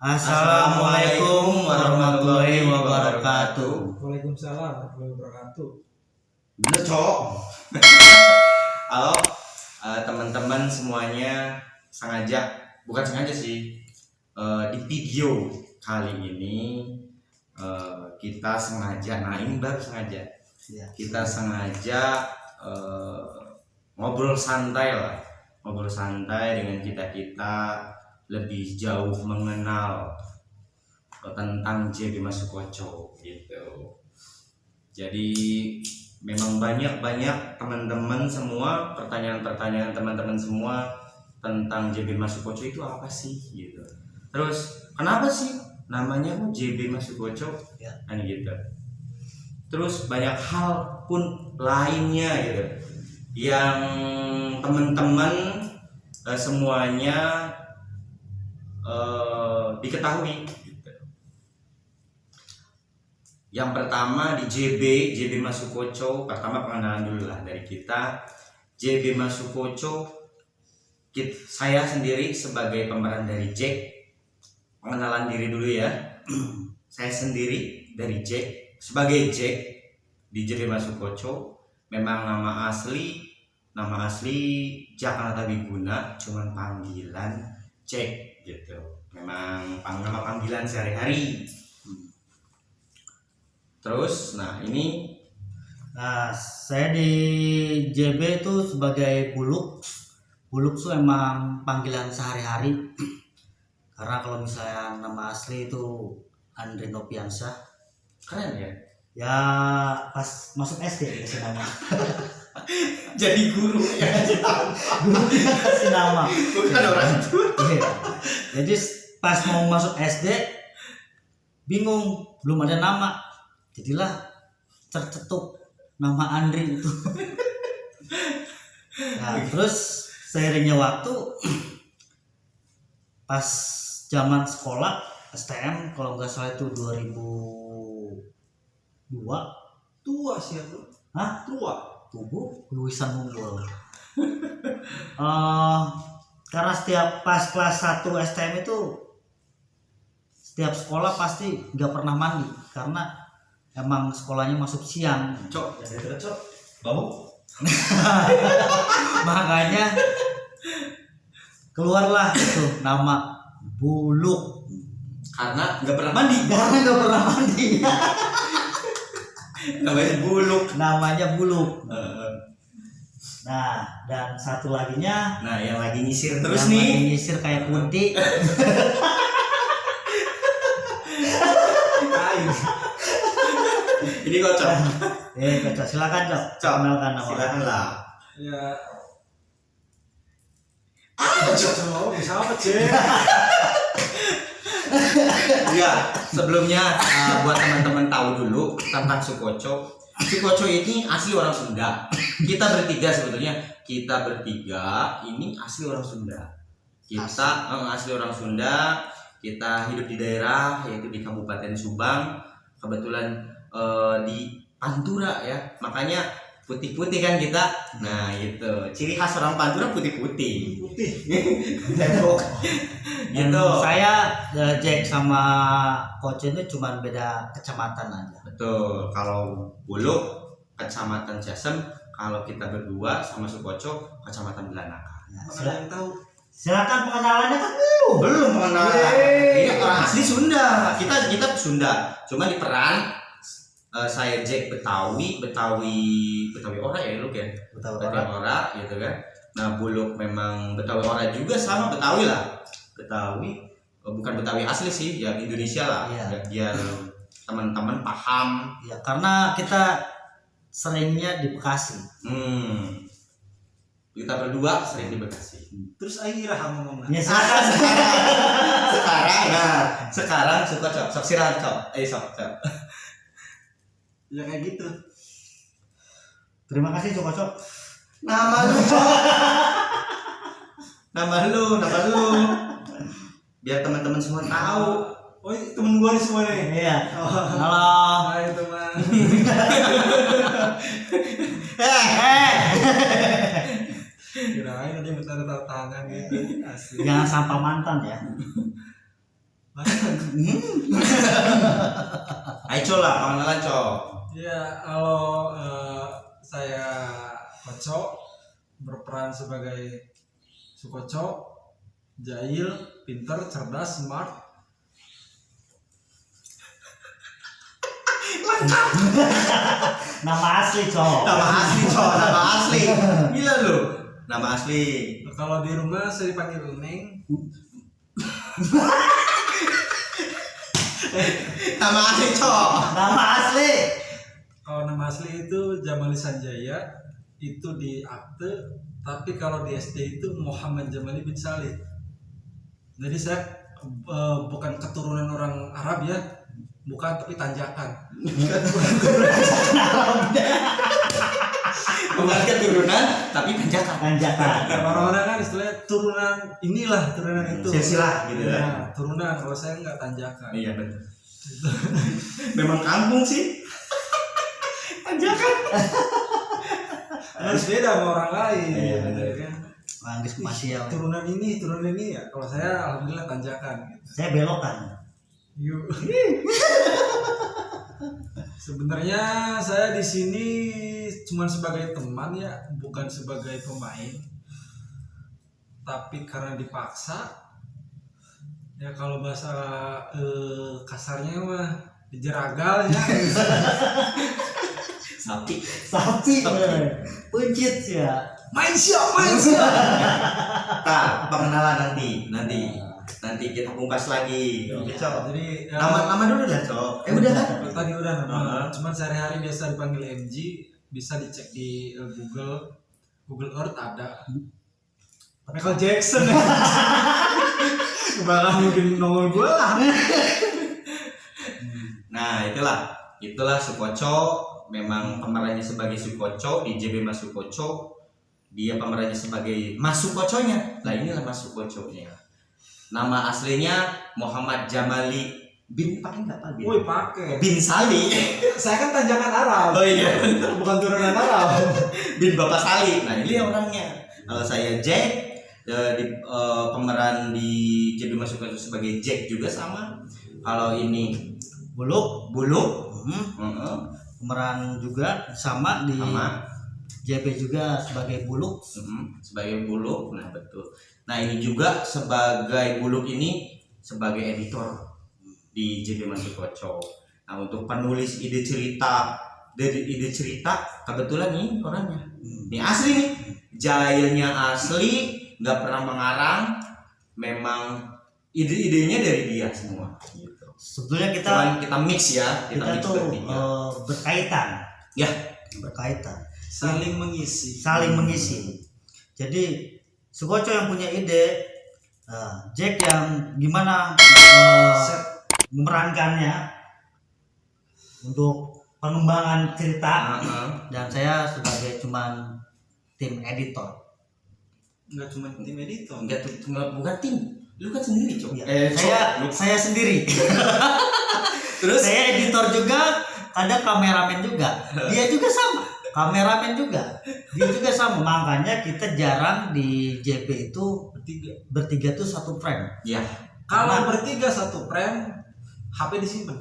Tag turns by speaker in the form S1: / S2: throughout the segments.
S1: Assalamualaikum warahmatullahi wabarakatuh.
S2: Waalaikumsalam warahmatullahi wabarakatuh.
S1: Bener, Cok. Halo, teman-teman semuanya, bukan sengaja sih. Di video kali ini kita sengaja, ini baru sengaja. Kita sengaja ngobrol santai dengan kita lebih jauh mengenal tentang JB Masukoco gitu. Jadi memang banyak teman-teman semua pertanyaan teman-teman semua tentang JB Masukoco itu apa sih gitu. Terus kenapa sih namanya JB Masukoco kan gitu. Terus banyak hal pun lainnya gitu yang teman-teman semuanya diketahui gitu. Yang pertama di JB Masukoco, pertama pengenalan dulu lah dari kita. JB Masukoco, saya sendiri sebagai pemeran dari Jack, pengenalan diri dulu ya. Saya sendiri dari Jack, sebagai Jack di JB Masukoco. Memang nama asli Jakarta Wiguna, cuman panggilan Jack gitu. Memang nama panggilan sehari-hari. Terus
S3: saya di JB itu sebagai buluk tuh emang panggilan sehari-hari. Karena kalau misalnya nama asli itu Andre Nopiansyah,
S1: keren ya.
S3: Ya pas masuk SD dikasih nama.
S1: Jadi guru ya.
S3: Guru dikasih nama.
S1: Bukan orang tua.
S3: Iya. Jadi pas mau masuk SD bingung, belum ada nama. Jadilah tercetuk nama Andri itu. Nah, terus seiringnya waktu pas zaman sekolah STM kalau nggak salah itu 2002.
S2: Tua sih aku.
S3: Hah?
S2: Tua.
S3: Tubuh lulusan unggul. Karena setiap pas kelas 1 STM itu setiap sekolah pasti nggak pernah mandi karena emang sekolahnya masuk siang.
S1: Cok, Cok. Bau.
S3: Makanya keluarlah itu nama buluk
S1: Karena nggak pernah mandi. Namanya buluk.
S3: Nah, dan satu laginya,
S1: yang lagi nyisir terus nih.
S3: Lagi nyisir kayak kunti.
S1: Ini kocok.
S3: Kocok. Silakan, Cok. Kenalkan nama.
S1: Silakan lah.
S2: Ya. Cok, bisa apa, Cek?
S1: Ya, sebelumnya buat teman-teman tahu dulu tentang Sukoco. Sukoco ini asli orang Sunda. Kita bertiga ini asli orang Sunda. Kita asli orang Sunda. Kita hidup di daerah yaitu di Kabupaten Subang. Kebetulan di Pantura ya. Makanya putih-putih kan kita. Nah, gitu. Ciri khas orang Pantura putih-putih. Tembok. Gitu.
S3: Saya Jack sama Coach itu cuma beda kecamatan aja.
S1: Betul. Kalau Buluk Kecamatan Jasem, kalau kita berdua sama Sukoco Kecamatan Belanaka.
S2: Yang tahu.
S3: Silakan pengenalannya kan
S1: belum pengenalan. Ini orang asli Sunda. Kita Sunda. Cuma di peran saya Jack Betawi Ora ya lu kan. Betawi Ora gitu kan. Nah, Buluk memang Betawi Ora juga sama Betawi lah. Betawi bukan Betawi asli sih, ya Indonesia lah.
S3: Iya.
S1: Biar teman-teman paham.
S3: Ya, karena kita seringnya di Bekasi.
S1: Kita berdua sering di Bekasi.
S2: Terus akhirnya ngomong.
S3: Ya, silakan.
S1: Sekarang suka sok silakan sok. Sok.
S2: Ya kayak gitu.
S3: Terima kasih Cok.
S1: Nama lu. Biar teman-teman semua tahu.
S2: Oh, temen gua nih semua nih.
S3: Iya. Halo.
S2: Hai teman.
S1: Kirain ada yang tanda tangan gitu.
S3: Jangan sampah mantan ya.
S1: Ayo coba pengenalan cok.
S2: Ya, kalau saya Koco berperan sebagai Sukoco, jahil, pinter, cerdas, smart.
S3: Nama asli cowok.
S1: Nama asli cok, nama asli. Gila lu. Nama asli.
S2: Kalau di rumah saya dipanggil Neng.
S1: Nama asli cok.
S3: Nama asli.
S2: Kalau nama asli itu Jamali Sanjaya, itu di akte, tapi kalau di SD itu Muhammad Jamali bin Salih. Jadi saya bukan keturunan orang Arab ya, bukan, tapi tanjakan.
S1: Bukan keturunan tapi tanjakan.
S2: Orang-orang kan istilahnya turunan inilah, turunan itu.
S1: Silsilah gitu ya.
S2: Nah, turunan, kalau saya nggak tanjakan.
S1: Iya betul. Memang kampung sih. Tanjakan.
S2: Harus beda sama orang lain.
S1: Iya,
S2: gitu
S1: betul.
S2: kan.
S3: Manggis Masya.
S2: Turunan ini ya. Kalau saya alhamdulillah tanjakan. Gitu.
S3: Saya belokan.
S2: Yuk. Sebenarnya saya di sini cuma sebagai teman ya, bukan sebagai pemain. Tapi karena dipaksa, ya kalau bahasa kasarnya mah dijeragal ya.
S1: Sapi.
S3: Puncit ya.
S2: Main siap.
S1: Nah, pengenalan nanti kita kupas lagi. Oke, Cok.
S2: Jadi
S1: Nama dulu lah, Cok. Udah kan?
S2: tadi udah nama.
S1: Heeh.
S2: Cuman sehari-hari biasa dipanggil MG, bisa dicek di Google Earth ada. Michael Jackson ya. Bakal mungkin nongol gua lah.
S1: Nah, itulah Sukoco. Memang pemerannya sebagai Sukoco di JB Mas Sukoco. Dia pemerannya sebagai Mas Sukoconya. Nah, inilah Mas Sukoconya. Nama aslinya Muhammad Jamali bin, pakai nggak Pak?
S2: Woi, pakai.
S1: Bin Sali.
S2: Saya kan tanjakan Arab.
S1: Oh iya.
S2: Bukan turunan Arab.
S1: Bin Bapak Sali. Nah, ini orangnya. Kalau saya Jack, pemeran di JB Mas Sukoco sebagai Jack juga sama. Kalau ini
S3: Buluk.
S1: Heeh.
S3: Pemeran juga sama di
S1: Sama.
S3: JB juga sebagai Buluk.
S1: Sebagai Buluk. Nah, betul. Nah, ini juga sebagai Buluk ini sebagai editor di JB Mas Sukoco. Nah, untuk penulis ide cerita kebetulan nih orangnya. Ini asli nih. Jahilnya asli, nggak pernah mengarang. Memang ide-idenya dari dia semua gitu.
S3: Sebetulnya
S1: Kita mix ya,
S3: kita
S1: mix
S3: tuh
S1: bertiga.
S3: berkaitan.
S1: Ya,
S3: Berkaitan.
S2: Saling mengisi.
S3: Saling mengisi. Jadi Sukoco yang punya ide, Jack yang gimana memerankannya untuk pengembangan cerita, dan saya sebagai cuman tim editor.
S2: Enggak cuma tim editor.
S1: enggak bukan tim. Lu kan sendiri, Cok.
S3: Saya sendiri.
S1: Terus
S3: Saya editor juga, ada kameramen juga. Dia juga sama, kameramen juga. Dia juga sama. Makanya kita jarang di JP itu bertiga tuh satu frame.
S1: ya,
S2: Kalau bertiga satu frame, HP disimpan.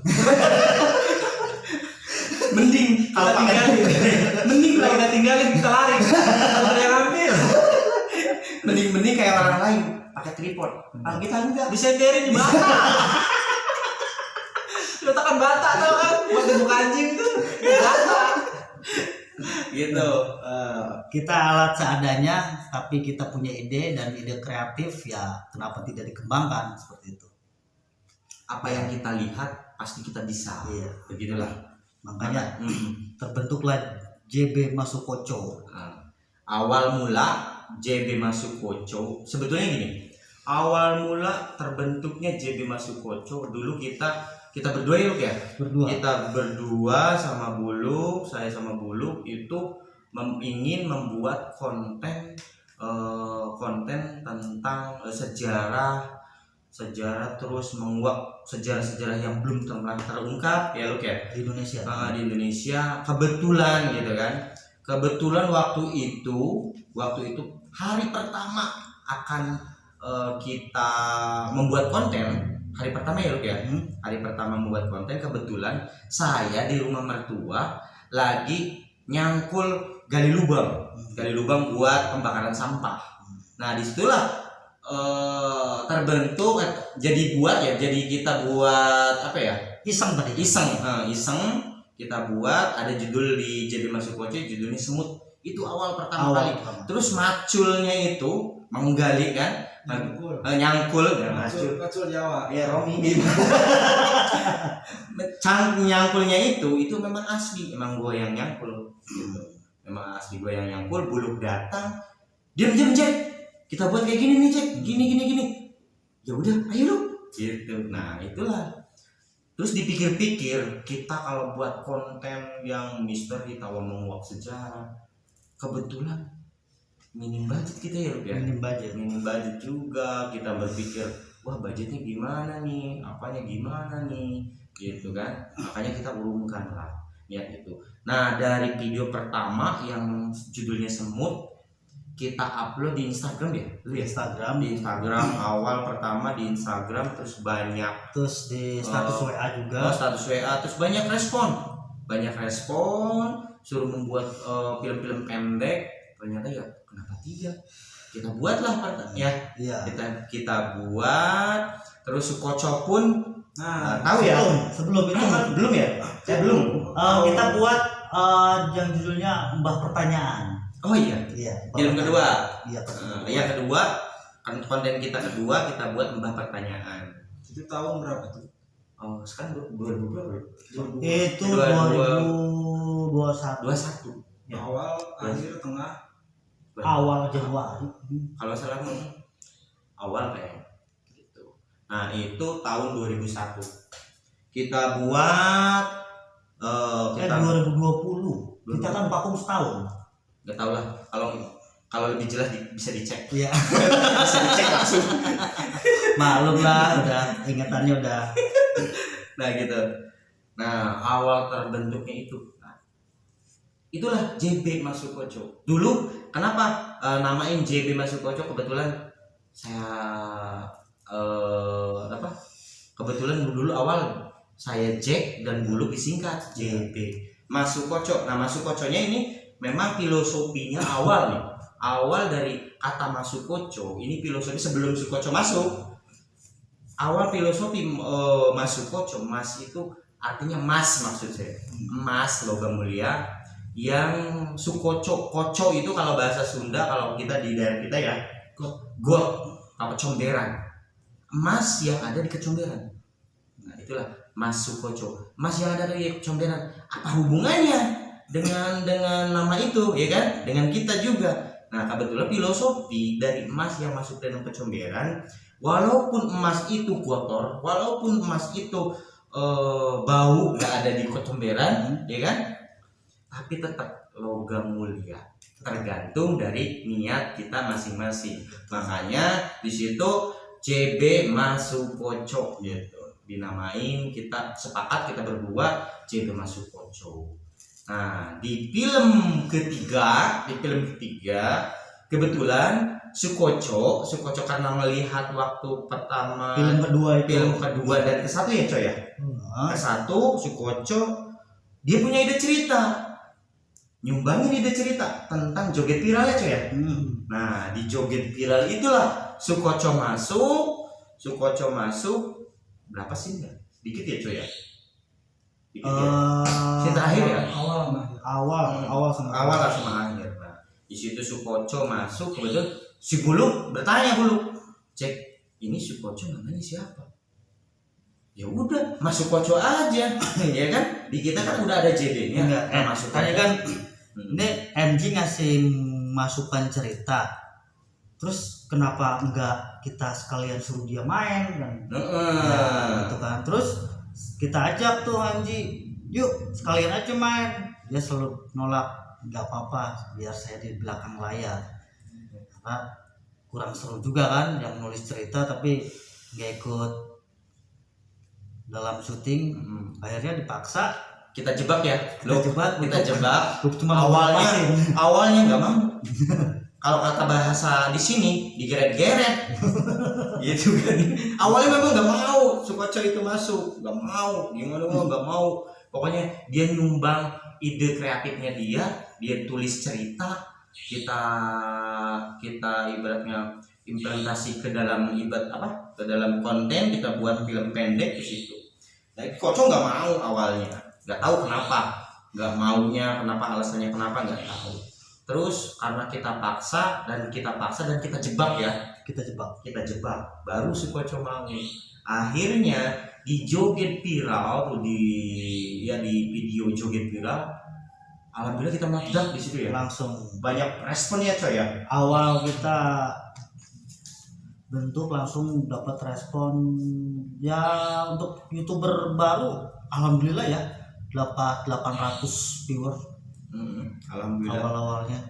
S1: mending
S2: Kalau tinggalin. Mending kalau kita tinggalin kita lari. Kalau dia ngambil.
S1: mending kayak orang lain pakai tripod. Kalau kita enggak.
S2: Disenderin di bata. Letakkan bata tau kan? Buat dibuka anjing tuh. Bata.
S1: Gitu.
S3: Kita alat seadanya, tapi kita punya ide dan ide kreatif, ya kenapa tidak dikembangkan seperti itu.
S1: Apa yang kita lihat pasti kita bisa.
S3: Iya.
S1: Begitulah.
S3: Makanya terbentuklah JB Mas Sukoco.
S1: Awal mula JB Mas Sukoco sebetulnya gini. Awal mula terbentuknya JB Mas Sukoco dulu kita berdua ya,
S3: Berdua.
S1: Kita berdua sama Buluk, saya sama Buluk itu ingin membuat konten tentang sejarah terus menguak sejarah-sejarah yang belum pernah terungkap ya Luk ya
S3: Di Indonesia.
S1: di Indonesia. Kebetulan gitu kan, waktu itu hari pertama akan kita membuat konten, hari pertama ya Luk ya. Hari pertama membuat konten, kebetulan saya di rumah mertua lagi nyangkul gali lubang buat pembakaran sampah. Nah disitulah terbentuk jadi kita buat apa ya,
S3: Iseng tadi.
S1: iseng kita buat, ada judul di JB Masukoco, judulnya Semut. Itu awal pertama kali. Terus maculnya itu menggali kan, nyangkul
S2: Macul Jawa.
S1: ya Romi. Nyangkulnya itu memang asli, emang gue yang nyangkul gitu. Memang asli gue yang nyangkul. Buluk datang, diam Jack, kita buat kayak gini nih Jack, gini. Ya udah, ayo dong gitu. Nah itulah. Terus dipikir-pikir, kita kalau buat konten yang misteri, tawa menguak sejarah, kebetulan minim budget kita ya Rup ya. Minim budget juga. Kita berpikir, wah budgetnya gimana nih, apanya gimana nih, gitu kan. Makanya kita urungkan lah niat itu. Nah dari video pertama yang judulnya Semut, kita upload di Instagram ya,
S3: Di
S1: Instagram awal pertama di Instagram, terus banyak,
S3: terus di status WA juga.
S1: status WA, terus banyak respon, suruh membuat film-film pendek. Ternyata ya kenapa tidak, kita buatlah ya.
S3: Iya.
S1: Kita buat, terus Sukoco pun tahu ya.
S3: Sebelum itu kan
S1: belum ya, saya belum.
S3: kita buat yang judulnya Mbah Pertanyaan.
S1: Oh iya, film kedua.
S3: Iya,
S1: Yang kedua, konten kita kedua kita buat Mbah Pertanyaan.
S2: Itu tahun berapa tuh?
S1: Oh, sekarang 2022.
S3: Itu 2021.
S1: 21.
S3: Ya.
S2: Awal, akhir, tengah.
S3: Awal Januari.
S1: Kalau salah awal kayaknya. Gitu. Nah, itu tahun 2001. Kita buat
S3: 2020. Kita kan vakum setahun.
S1: Gak tau lah, kalau lebih jelas bisa dicek.
S3: Iya.
S1: Bisa dicek langsung.
S3: Maklum lah, udah ingatannya udah.
S1: Nah gitu. Nah awal terbentuknya itu, itulah JB Masukoco. Dulu kenapa namain JB Masukoco? Kebetulan saya kebetulan dulu awal saya Jack dan Buluk disingkat JB Masukoco. Nah Masukoconya ini memang filosofinya awal dari kata Masukoco. Ini filosofi sebelum Sukoco masuk. Awal filosofi Masukoco, mas itu artinya mas, maksud saya emas, logam mulia. Yang Sukoco, koco itu kalau bahasa Sunda, kalau kita di daerah kita ya got apa comberan, emas yang ada di kecomberan. Nah itulah Mas Sukoco, emas yang ada di kecomberan. Apa hubungannya dengan nama itu, ya kan, dengan kita juga. Nah kebetulan filosofi dari emas yang masuk dalam kecomberan, walaupun emas itu kotor, walaupun emas itu bau, nggak ada di kecomberan, ya kan, tapi tetap logam mulia, tergantung dari niat kita masing-masing. Makanya di situ JB Masukoco gitu dinamain, kita sepakat, kita berdua JB Masukoco. Nah di film ketiga kebetulan Sukoco karena melihat waktu pertama
S3: Film kedua
S1: dan ke-1 ya coy ya. Ke-1 Sukoco dia punya ide cerita, nyumbangin ide cerita tentang joget viral ya coy ya. Nah di joget viral itulah Sukoco masuk berapa sih ya? Dikit ya coy ya. Si terakhir ya,
S3: awal
S1: sama akhir. Nah, di situ Sukoco masuk, kebetulan si Buluk bertanya, Cek, ini Sukoco namanya siapa? Ya udah, Mas Sukoco aja, ya kan? Di kita kan udah ada JD-nya. Masuk
S3: tadi kan ini MG ngasih masukan cerita. Terus kenapa enggak kita sekalian suruh dia main kan? Ya, gitu kan. Terus kita ajak tuh Anji, yuk sekalian aja main. Dia selalu nolak, nggak apa-apa biar saya di belakang layar, karena kurang seru juga kan yang nulis cerita tapi nggak ikut dalam syuting. Akhirnya dipaksa
S1: kita jebak ya,
S3: kita jebak
S1: cuma awalnya nggak mau kalau kata bahasa di sini digeret-geret gitu kan. Awalnya memang nggak mau Sukoco itu masuk, nggak mau, gimana nggak mau. Pokoknya dia nyumbang ide kreatifnya, dia tulis cerita, kita ibaratnya implementasi ke dalam ke dalam konten, kita buat film pendek di situ. Nah, Koco nggak mau awalnya, nggak tahu kenapa, nggak maunya kenapa, alasannya kenapa nggak tahu. Terus karena kita paksa dan kita jebak ya, kita jebak, baru si Koco mau. Akhirnya di joget viral tuh, di video joget viral, alhamdulillah kita meledak di situ ya.
S3: Langsung
S1: Banyak responnya coy ya.
S3: awal kita bentuk langsung dapat respon ya. Untuk YouTuber baru alhamdulillah ya dapat 800 viewer
S1: Alhamdulillah.
S3: awal-awalnya.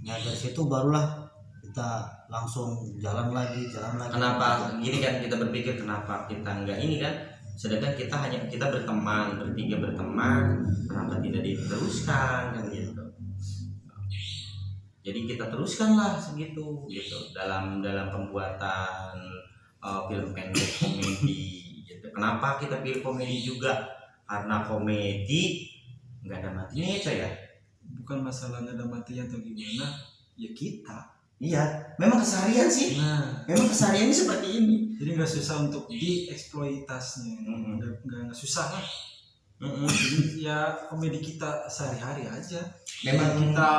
S3: Ya dari situ barulah kita langsung jalan lagi.
S1: Kenapa gini kan, kita berpikir kenapa kita enggak ini kan, sedangkan kita bertiga berteman, kenapa tidak diteruskan kan gitu. Jadi kita teruskanlah segitu gitu dalam pembuatan film pendek komedi gitu. Kenapa kita pilih komedi juga? Karena komedi nggak ada matinya ya coy ya.
S2: Bukan masalahnya ada matinya atau gimana, ya kita.
S1: Iya, memang keseharian sih.
S2: Nah,
S1: Memang kesehariannya seperti ini.
S2: jadi nggak susah untuk dieksploitasinya, nggak susah lah. Jadi ya komedi kita sehari-hari aja.
S1: Memang
S2: Kita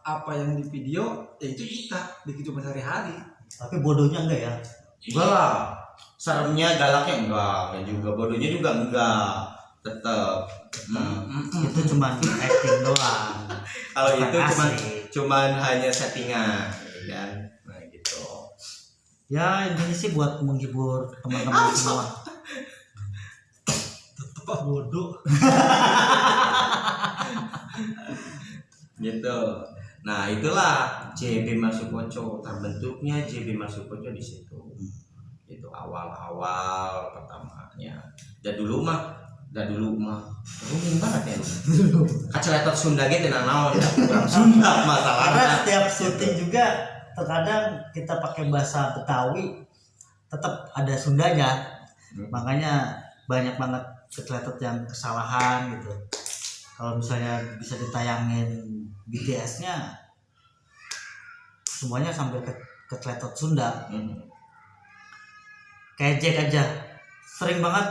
S2: apa yang di video, ya itu kita di kehidupan sehari-hari.
S3: Tapi bodohnya enggak ya.
S1: enggak lah. Seremnya, galaknya enggak juga, bodohnya juga enggak. Tetap.
S3: Itu cuma acting doang.
S1: Kalau
S3: Bukan
S1: itu
S3: asli.
S1: cuman hanya settingan kan. Nah, gitu.
S3: Ya intinya sih buat menghibur teman-teman semua.
S2: Tetap bodoh.
S1: Gitu. Nah, itulah JB Masukoco, terbentuknya JB Masukoco di situ. Itu awal-awal pertamanya. Dan dulu mah rumit banget ya. Kaceletot Sunda gitu naon ya. Kurang Sunda
S3: Karena
S1: masalahnya.
S3: setiap syuting juga terkadang kita pakai bahasa Betawi, tetap ada Sundanya. Makanya banyak banget keceletot yang kesalahan gitu. Kalau misalnya bisa ditayangin BTS-nya, semuanya sambil keceletot Sunda. Kayak Jack aja sering banget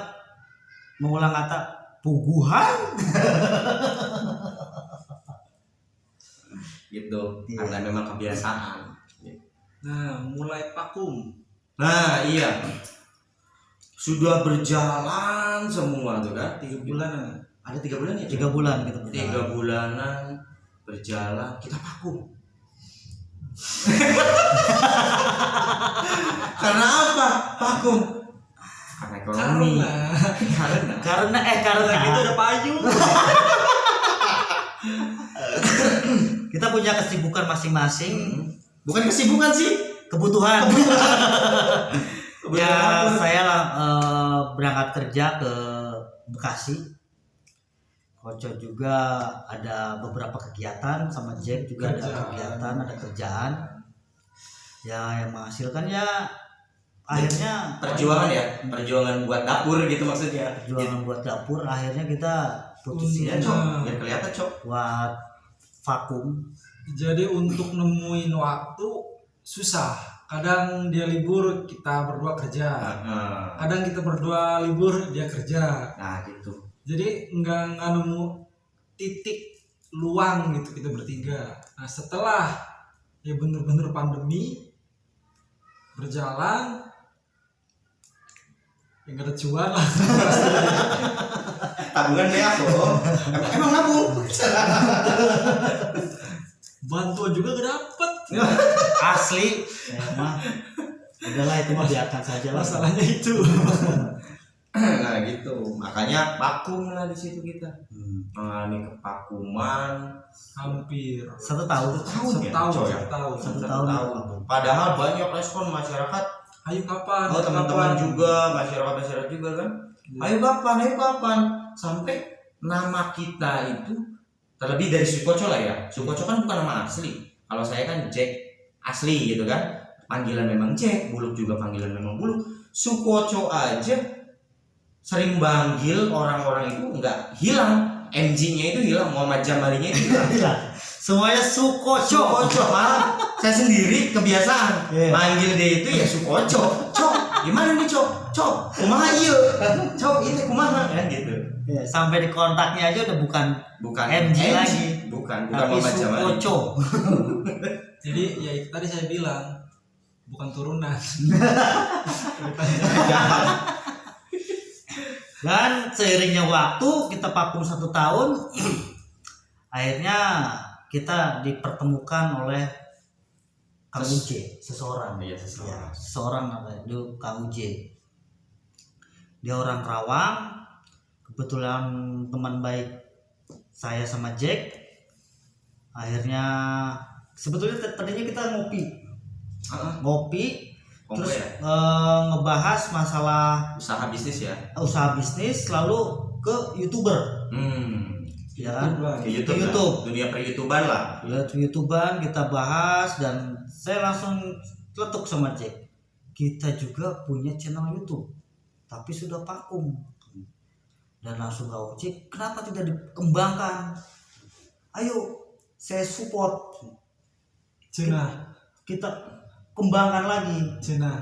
S3: mengulang kata puguhan
S1: Gitu.
S3: Iya.
S1: Karena memang kebiasaan.
S2: Nah, mulai vakum.
S1: Nah, iya. Sudah berjalan semua tuh kan.
S2: 3 bulanan.
S1: Ada 3 bulan ya?
S3: 3 bulan gitu.
S1: 3 bulanan berjalan, kita vakum. Karena apa? Vakum. Karena ekonomi.
S3: Karena
S2: Kita ada payung.
S3: kita punya kesibukan masing-masing,
S1: Bukan kesibukan sih.
S3: kebutuhan. Ya
S1: Kebutuhan.
S3: saya berangkat kerja ke Bekasi. Koco juga ada beberapa kegiatan, sama Jack juga ada kegiatan, ada kerjaan. Ya yang menghasilkan ya akhirnya
S1: Perjuangan buat dapur gitu maksudnya.
S3: perjuangan buat dapur, akhirnya kita putusin
S1: Ya, Cok. Biar kelihatan, Cok.
S3: buat vakum.
S2: Jadi untuk nemuin waktu susah. Kadang dia libur, kita berdua kerja.
S1: Nah,
S2: Kadang kita berdua libur, dia kerja.
S1: gitu.
S2: Jadi nggak nemu titik luang gitu kita bertiga. Nah setelah ya bener-bener pandemi berjalan, ya nggak ada cuan lah.
S1: Tabungan deh aku. Emang nabung.
S2: Bantuan juga gak dapet.
S3: Asli ya, mah udahlah itu mah biarkan saja lah.
S2: Masalahnya itu.
S1: Nah, gitu. Makanya vakum lah di situ kita. Mengalami kevakuman
S2: Hampir
S3: Satu tahun.
S2: setahun.
S3: Satu tahun.
S1: Padahal banyak respon masyarakat.
S2: Ayo kapan?
S1: Oh, teman-teman juga, masyarakat juga kan. Ayo kapan? Sampai nama kita itu terlebih dari Sukoco lah ya. Sukoco kan bukan nama asli. Kalau saya kan Jack asli gitu kan, panggilan memang Jack, Buluk juga panggilan memang Buluk. Sukoco aja sering panggil orang-orang itu nggak hilang, MG-nya itu hilang, Muhammad Jamalinya itu hilang.
S3: Gila. Semuanya Sukoco.
S1: Sukoco malah saya sendiri kebiasaan
S3: Iya.
S1: manggil dia itu ya Sukoco. Cok, gimana nih Cok, kumaha iya, Cok itu kumaha kan gitu.
S3: Ya, sampai di kontaknya aja udah bukan MG lagi.
S1: bukan
S3: tapi
S1: Muhammad Jamali.
S3: Sukoco.
S2: Jadi ya itu tadi saya bilang bukan turunan.
S3: Dan seiringnya waktu kita vakum 1 tahun, akhirnya kita dipertemukan oleh Kang Uje, seseorang.
S1: Iya, seseorang.
S3: Ya, seseorang namanya itu Kang Uje. Dia orang Kerawang, kebetulan teman baik saya sama Jack. Akhirnya sebetulnya tadinya kita ngopi
S1: Kongko
S3: terus
S1: ya?
S3: ngebahas masalah
S1: Usaha bisnis ya.
S3: usaha bisnis, lalu ke YouTuber, ya kan?
S1: Ke
S3: Ke
S1: YouTube.
S3: YouTube.
S1: Lah. Dunia per-YouTuber lah.
S3: Ya, YouTuber kita bahas dan saya langsung celetuk sama Jack. Kita juga punya channel YouTube, tapi sudah vakum. Dan langsung kau Jack, kenapa tidak dikembangkan? Ayo, saya support.
S2: Cina,
S3: Kita kembangkan lagi.
S2: Cina.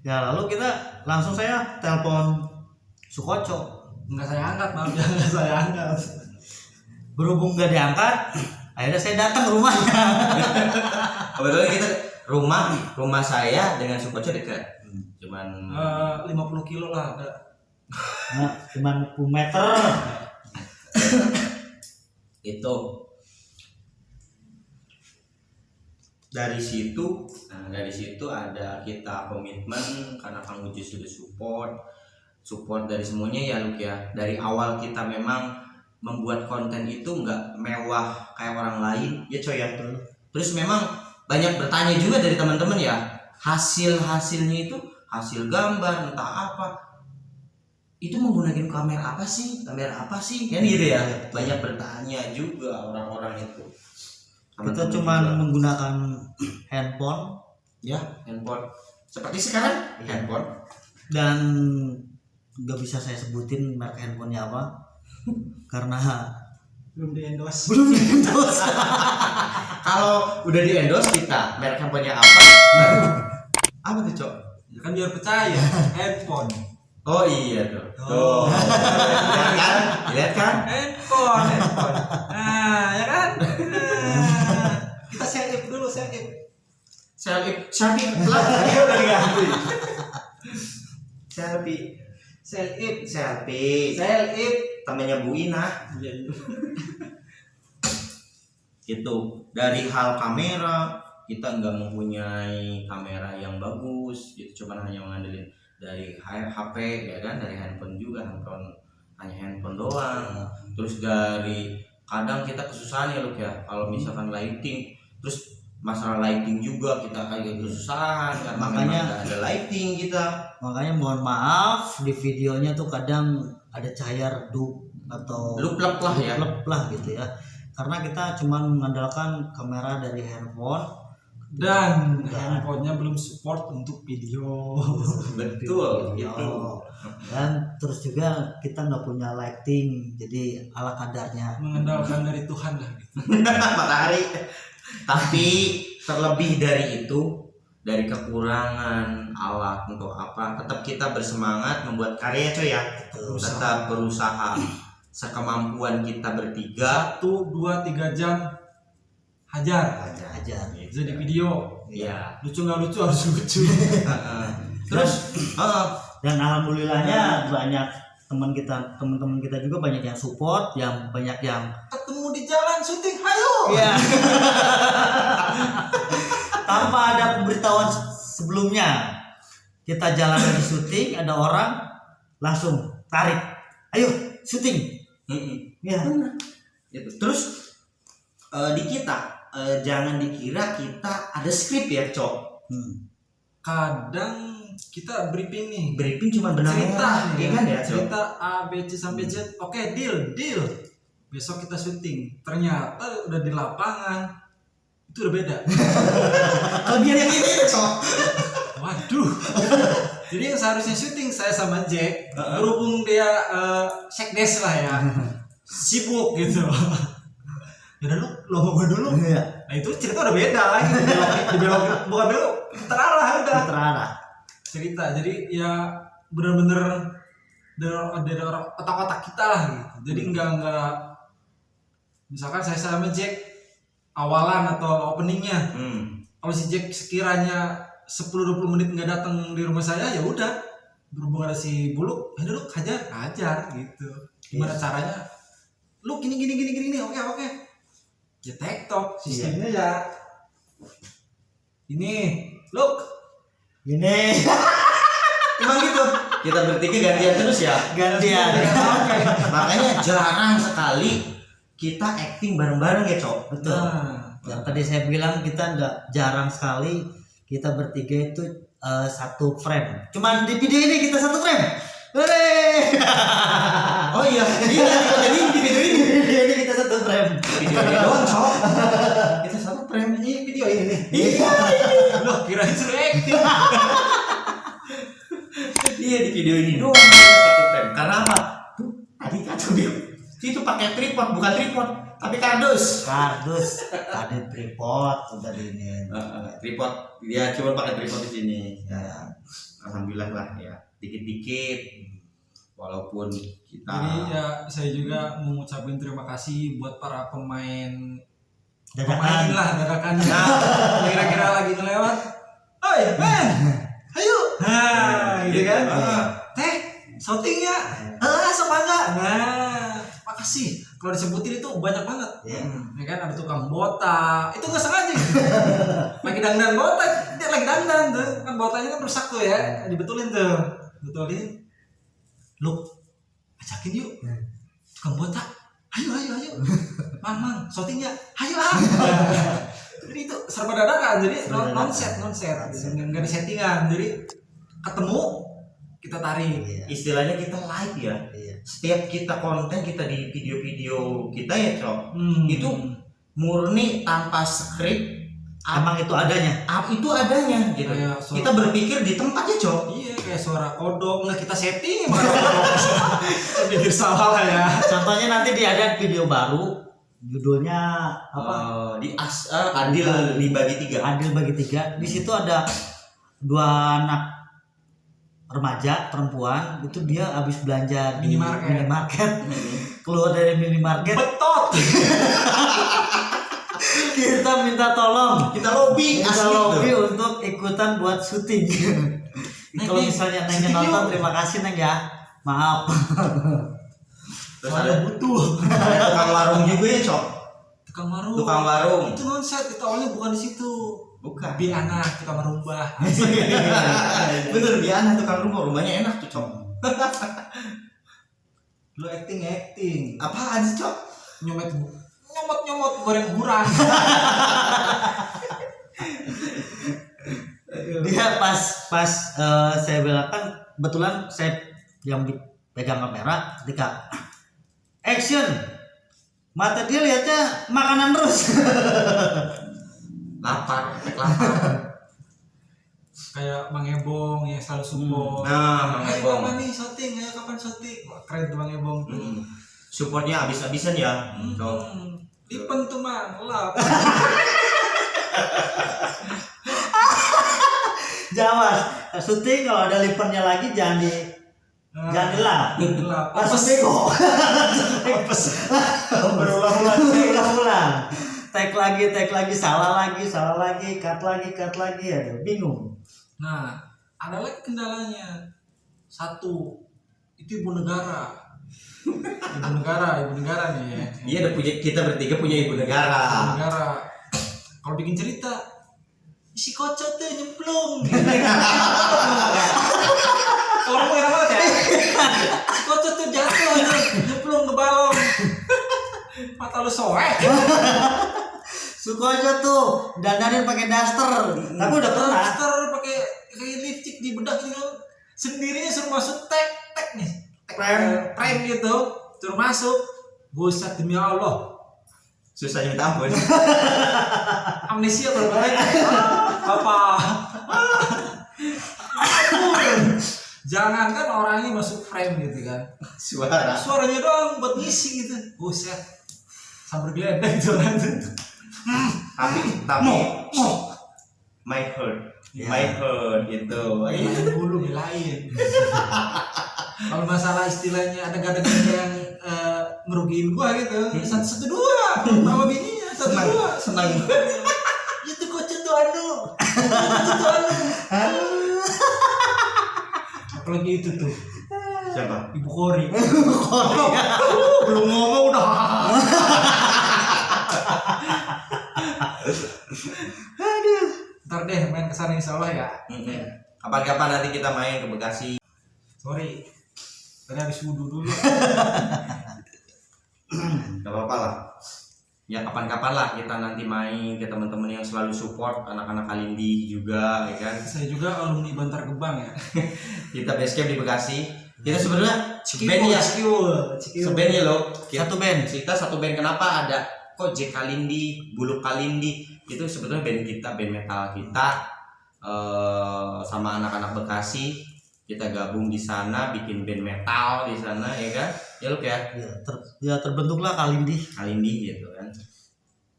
S3: Ya lalu kita langsung saya telepon Sukoco.
S2: Enggak saya angkat, maaf ya, enggak saya angkat.
S3: Berhubung nggak diangkat, akhirnya saya datang ke rumahnya.
S1: Kebetulan kita rumah saya dengan Sukoco dekat. Cuman
S2: 50 kilo lah ada.
S3: Nah, cuma 10 meter.
S1: itu dari situ ada kita komitmen karena Kang Uji sudah support dari semuanya ya Luk ya. Dari awal kita memang membuat konten itu nggak mewah kayak orang lain ya coy ya. Terus memang banyak bertanya juga dari teman-teman ya, hasilnya itu hasil gambar entah apa itu menggunakan kamera apa sih kan gitu ya. Banyak bertanya juga orang-orang itu.
S3: Kita
S1: Teman-teman
S3: cuma
S1: juga.
S3: menggunakan handphone
S1: Ya handphone seperti sekarang handphone.
S3: dan nggak bisa saya sebutin merek handphonenya apa karena
S2: Belum di endorse.
S3: belum diendorse.
S1: Kalau udah di endorse kita merek handphonenya apa? Apa tuh Cok?
S2: Ya kan biar percaya, handphone.
S1: Oh iya tuh.
S2: Oh.
S1: Lihat kan?
S2: Handphone. Nah, ya kan? Kita selfie dulu, selfie.
S1: Selfie lah tadi udah diganti. Selfie. Temennya Bu Ina. Gitu. Dari hal kamera kita nggak mempunyai kamera yang bagus, gitu cuma hanya mengandelin dari HP ya kan, dari handphone juga, hanya handphone doang. Terus dari kadang kita kesusahan ya Luk ya kalau misalkan lighting, terus masalah lighting juga kita kayak kesusahan karena
S3: Makanya-
S1: memang nggak ada lighting kita.
S3: Makanya mohon maaf di videonya tuh kadang ada cahaya redup atau
S1: Luplek lah ya.
S3: lep lah gitu ya, karena kita cuma mengandalkan kamera dari handphone
S2: Dan handphonenya belum support untuk video.
S1: Betul gitu.
S3: dan terus juga kita nggak punya lighting, jadi ala kadarnya.
S2: Mengandalkan dari Tuhan lah gitu.
S1: Matahari. Tapi terlebih dari itu, dari kekurangan alat untuk apa, tetap kita bersemangat membuat karya coy ya. Tetap berusaha sekemampuan kita bertiga
S2: 1, 2, 3 jam hajar.
S3: aja.
S2: Jadi video.
S1: Iya.
S2: Lucu nggak lucu harus lucu.
S1: Terus
S3: Dan alhamdulillahnya banyak teman-teman kita juga banyak yang support, yang banyak yang
S2: Ketemu di jalan syuting, hayo.
S3: ya tanpa ada pemberitahuan sebelumnya. Kita jalan lagi syuting, ada orang langsung tarik, ayo syuting. Ya.
S1: Gitu. Terus di kita jangan dikira kita ada skrip ya Cok.
S2: Kadang kita briefing nih.
S1: Briefing cuma benang
S2: Cerita
S1: merah,
S2: nih
S1: ya kan ya Cok.
S2: cerita A B C sampai Z. Oke, deal. besok kita syuting, ternyata udah di lapangan itu udah beda.
S1: Kelebihannya gitu cok.
S2: Waduh. Jadi yang seharusnya syuting saya sama Jack, berhubung dia sekdes lah ya, sibuk gitu. Ya udah lu ngomong dulu.
S3: Iya.
S2: Nah itu cerita udah beda lagi, dibelok, bukan belok, terarah udah.
S3: Terarah.
S2: Cerita, jadi ya bener-bener dari orang otak-otak kita lah gitu. Jadi enggak misalkan saya sama Jack awalan atau openingnya, kalau si Jack sekiranya 10-20 menit nggak datang di rumah saya, ya udah, berhubung ada si Buluk, ya udah lu hajar gitu. Gimana caranya? Lu gini oke. Ya tektok sistemnya ya. Ini, Luk.
S3: Ini
S1: Emang gitu. Kita bertiga gantian terus ya.
S3: gantian.
S1: Makanya jarang sekali kita acting bareng-bareng ya cok.
S3: Betul. Yang tadi saya bilang kita jarang sekali kita bertiga itu satu frame. Cuman di video ini kita satu frame. Hore!
S1: Oh iya, jadi di video ini.
S3: Di video ini kita satu frame.
S1: Video ini doang cok. Kita satu frame ini video ini.
S2: Loh, kirain suruh acting.
S1: Iya di video ini doang kita satu frame. Karena apa? Tuh tadi kata dia itu pakai tripod bukan tripod tapi kardus.
S3: Ada tripod udah ini.
S1: Tripod dia cuma pakai tripod di sini. Ya, alhamdulillah lah ya. Dikit-dikit walaupun kita.
S2: Jadi ya saya juga mengucapkan terima kasih buat para pemain dadakan. Nah, kira-kira lagi ngelewat. Oi, men. Ayo. Nah, gitu kan. Teh, syutingnya. Semangat. Nah, makasih. Kalau disebutin itu banyak banget.
S3: Iya.
S2: Ya kan ada tukang botak. Itu nggak sengaja. Lagi dandan botak, dia lagi dandan tuh. Kan botaknya kan rusak tuh ya. Dibetulin tuh. Betulin. Lu ajakin yuk. Tukang botak. Ayo. Mang, syutingnya. Ayo ah. Jadi itu serba dadakan. Jadi non set. Enggak ada settingan. Jadi ketemu kita tarik.
S3: Iya.
S1: Istilahnya kita live ya.
S3: Iya.
S1: Setiap kita konten kita di video-video kita ya cok. Itu murni tanpa skrip.
S3: Emang itu adanya.
S1: Itu adanya gitu.
S2: Kayak suara-
S1: Kita berpikir di tempat ya cok.
S2: Iya kayak suara kodok. Nggak kita setting malah kodok. Pikir salah lah ya.
S3: Contohnya nanti ada video baru judulnya apa?
S1: Adil dibagi 3.
S3: Adil bagi 3. Di situ ada 2 anak remaja perempuan itu dia habis belanja di minimarket. Keluar dari minimarket
S2: Betot.
S3: kita minta tolong,
S1: Kita lobby tuh.
S3: untuk ikutan buat syuting.
S2: Neng,
S3: Kalau
S2: Neng,
S3: misalnya Neng
S2: syuting
S3: nonton
S2: yuk.
S3: terima kasih Neng ya, maaf.
S1: Terus
S2: Soalnya
S1: ada
S2: butuh.
S1: tukang warung juga ya cok.
S2: Tukang warung.
S1: Itu
S2: Itu nonset kita awalnya bukan di situ.
S1: bukan.
S2: Bi anak tukang merumbah.
S1: Bener dia anak tukang rumahnya enak tuh cok.
S2: Lu acting.
S1: Apaan sih cok?
S2: Nyomot goreng gurang.
S3: Dia pas saya belakang kebetulan saya yang pegang kamera ketika action mata dia lihatnya makanan terus.
S1: Lapar.
S2: Kayak Mang Ebong yang selalu support.
S1: Nah, Mang Ebong.
S2: Kapan nih syuting? Ayo kapan syuting? Wah, keren tuh Mang Ebong tuh.
S1: Supportnya habis-habisan ya cok.
S2: Lipen tuh Mang, lap.
S3: Jawas syuting kalau ada lipernya lagi jangan dilap. Langsung bego. Berulang-ulang. Tag lagi, salah lagi, cut lagi, aduh bingung.
S2: Nah, ada lagi kendalanya. Satu, itu ibu negara. Ibu negara nih ya.
S1: Iya kita bertiga punya ibu negara.
S2: Ibu negara. Kalau bikin cerita, si kocok tuh nyemplung. Kalau mau enak banget ya. Si kocok tuh jatuh nyemplung ke balon. Mata lu soek.
S3: Suka aja tuh dandanin pakai daster. Tapi udah pernah.
S2: Daster pakai lipstick di bedak gitu. Sendirinya suruh masuk tek nih. Frame gitu. Suruh masuk. Buset demi Allah.
S1: Susah minta ampun.
S2: Amnesia berapa? Apa? Jangan kan orangnya masuk frame gitu kan. Suaranya doang buat ngisi gitu. Buset. Sampai geledek itu orang tuh.
S1: Tapi my heart itu.
S2: Lain dulu lain. Kalau masalah istilahnya ada adegan yang ngerugiin gua gitu, 1-1-2 sama bininya 1-2
S1: senang.
S2: itu kocet tuh anu. Apalagi itu tuh
S1: Siapa?
S2: Ibu Kori.
S1: Belum ngomong udah.
S2: Ntar deh main kesana insya Allah ya.
S1: Kapan-kapan nanti kita main ke Bekasi.
S2: Sorry, tadi habis wudhu dulu.
S1: Gak apa-apa lah. Ya kapan-kapan lah kita nanti main ke teman-teman yang selalu support anak-anak Kalindi juga, ya kan.
S2: Saya juga alumni Bantar Gebang ya.
S1: Kita base camp di Bekasi. Kita sebenarnya band ya. Seband ya loh.
S3: Satu band.
S1: Kita satu band. Kenapa ada kok Jack Kalindi, Buluk Kalindi? Itu sebetulnya band kita, band metal kita sama anak-anak Bekasi. Kita gabung di sana, bikin band metal di sana, ya kan? Ya Luk ya.
S3: Ya terbentuklah Kalindi
S1: gitu kan.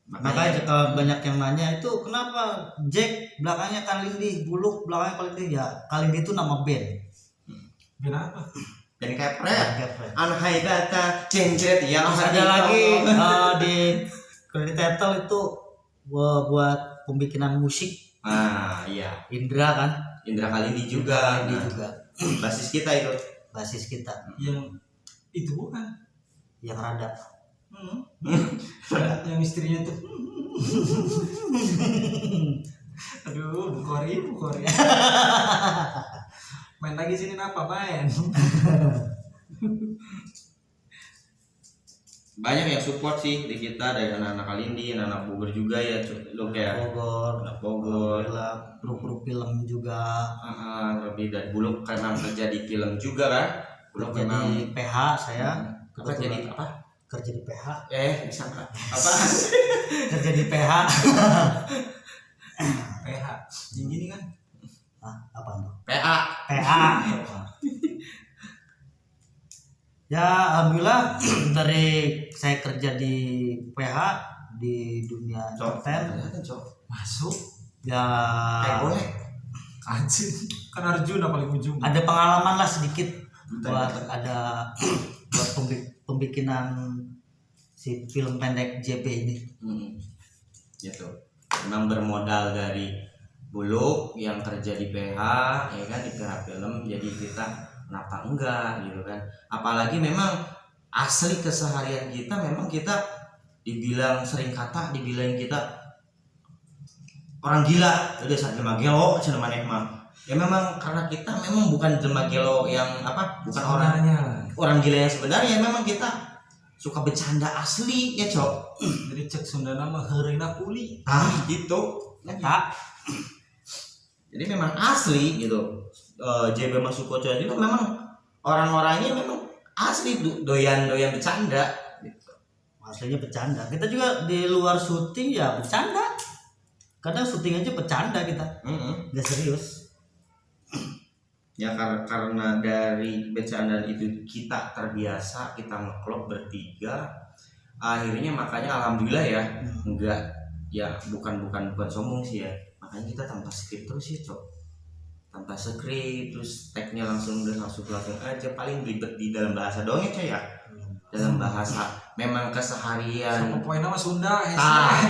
S3: Makanya kalau banyak yang nanya itu kenapa Jack belakangnya Kalindi, Buluk belakangnya Kalindi. Ya Kalindi itu nama band.
S2: Band apa?
S1: Band kepret. Anhai data cencret ya.
S3: Ada lagi di kredit title itu buat pembikinan musik.
S1: Iya.
S3: Indra kan?
S1: Indra Kalindi juga. Basis kita itu.
S3: Basis kita.
S2: Yang itu bukan?
S3: Yang rada.
S2: Yang istrinya tuh. Aduh, Bu Kori. Main lagi sini apa main?
S1: Banyak yang support sih di kita dari anak-anak Kalindi, anak-anak Bogor juga ya, lo kayak Bogor,
S3: grup film juga.
S1: Lebih dari Buluk karena kerja di film juga kan. Buluk
S3: Kerja
S1: memang
S3: di PH saya.
S1: jadi apa?
S3: Kerja di PH.
S1: Bisa apa?
S3: Kerja di PH.
S2: PH. Yang gini kan?
S3: Apa tuh?
S1: PA.
S3: Ya alhamdulillah dari saya kerja di PH di dunia entertain
S2: Masuk.
S3: ya
S1: boleh.
S2: Anjing. Kan Arjuna paling ujung.
S3: ada pengalaman lah sedikit buat pembikinan si film pendek JB ini.
S1: Gitu. Memang bermodal dari Buluk yang kerja di PH, ya kan, di PH film, jadi kita kenapa enggak gitu kan. Apalagi memang asli keseharian kita memang kita dibilang kita orang gila, udah saat jelma gelo cenah mah. Ya memang karena kita memang bukan jelma gelo yang bukan orang gila yang sebenarnya, memang kita suka bercanda asli ya, Cok.
S2: Jadi cek Sunda nama heureuna kuli.
S1: Gitu. Ya. Jadi memang asli gitu. JB Masukoco juga memang orang-orangnya memang asli doyan bercanda gitu.
S3: Aslinya bercanda. Kita juga di luar syuting ya bercanda. Kadang syuting aja bercanda kita. Nggak serius.
S1: Ya karena dari bercandaan itu kita terbiasa, kita ngeklop bertiga. Akhirnya makanya alhamdulillah ya. Enggak ya bukan sombong sih ya. Makanya kita tanpa skrip terus ya, Cok. Tanpa skrip, terus tag-nya langsung aja, paling ribet di dalam bahasa doang ya, Coy ya. Dalam bahasa memang keseharian.
S2: Sapopoe nama Sunda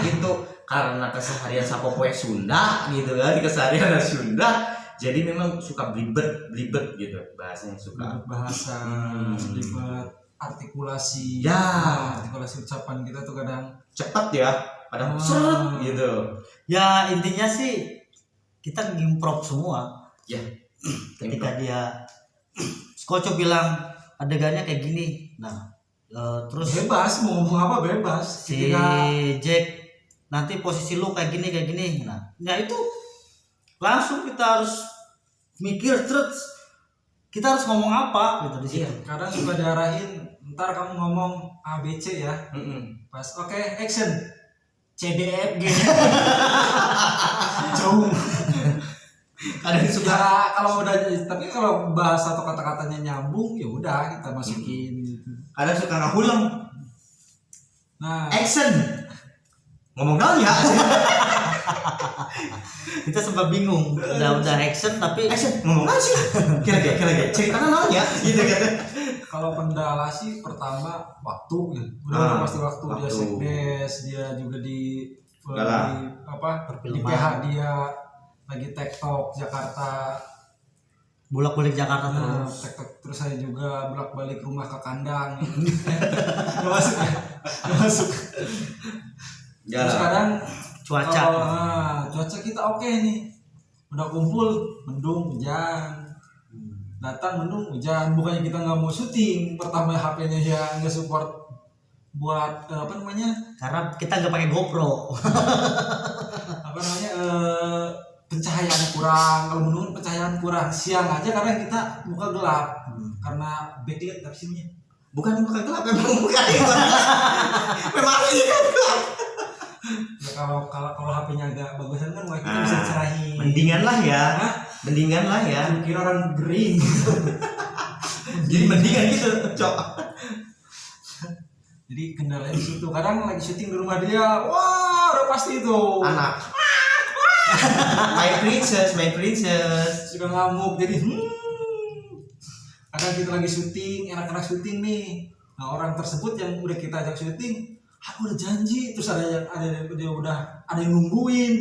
S1: gitu. Karena keseharian sapopoe Sunda gitu kan, keseharian Sunda. Jadi memang suka blibet gitu bahasanya, suka
S2: bahasa, blibet, artikulasi.
S1: Ya,
S2: artikulasi ucapan kita tuh kadang
S1: cepat ya. Kadang seret gitu.
S3: Ya intinya sih kita ngimprov semua.
S1: Ya.
S3: Ketika dia Koco bilang adegannya kayak gini, nah terus
S2: bebas mau ngomong apa bebas.
S3: Si Jack nanti posisi lu kayak gini, nah itu langsung kita harus mikir terus kita harus ngomong apa gitu di situ.
S2: Kadang suka diarahin ntar kamu ngomong ABC ya. Pas oke, action.
S3: CDFG.
S2: Jauh.
S3: Kadang suka
S2: Ya kalau udah, tapi kalau bahasa atau kata-katanya nyambung ya udah kita masukin gitu.
S1: Kadang suka ngahulang.
S2: Nah,
S1: Action. Ngomong naon ya?
S3: kita sempat bingung. Udah action tapi
S1: Action. Ngomong naon sih? Kira-kira ceritanya naon ya? Gitu kan.
S2: kalau kendala sih pertama waktu ya. Udah pasti waktu dia
S1: waktu.
S2: sekdes, dia juga di
S1: Galah.
S2: di
S3: Perfilman.
S2: PH dia lagi TikTok Jakarta.
S3: bolak-balik Jakarta
S2: Nah,
S3: terus.
S2: TikTok terus saya juga bolak-balik rumah ke kandang. Nggak masuk ya? Nggak masuk. Terus kadang
S3: Cuaca.
S2: kalau cuaca kita oke nih, udah kumpul mendung hujan, datang mendung hujan, bukannya kita nggak mau syuting, pertama HP-nya ya nggak support buat apa namanya
S3: Karena kita nggak pakai GoPro.
S2: pencahayaan kurang, kalau mendung pencahayaan kurang, siang aja karena kita muka gelap karena backlight apa sih namanya?
S1: bukan gelap, memang bukan gelap. Memang iya gelap.
S2: Ya kalau HP-nya agak bagusan kan kita bisa cerahin.
S1: Mendingan lah ya.
S2: Hah?
S1: Mendingan lah ya.
S2: Kira orang green.
S1: Jadi mendingan gitu, Cok.
S2: Jadi kendalanya di situ. Kadang lagi syuting di rumah dia, wah udah pasti itu.
S1: Anak. My princess.
S2: Suka ngamuk. Jadi kadang kita lagi syuting, enak-enak syuting nih. Nah orang tersebut yang udah kita ajak syuting, aku udah janji. Terus ada yang nungguin,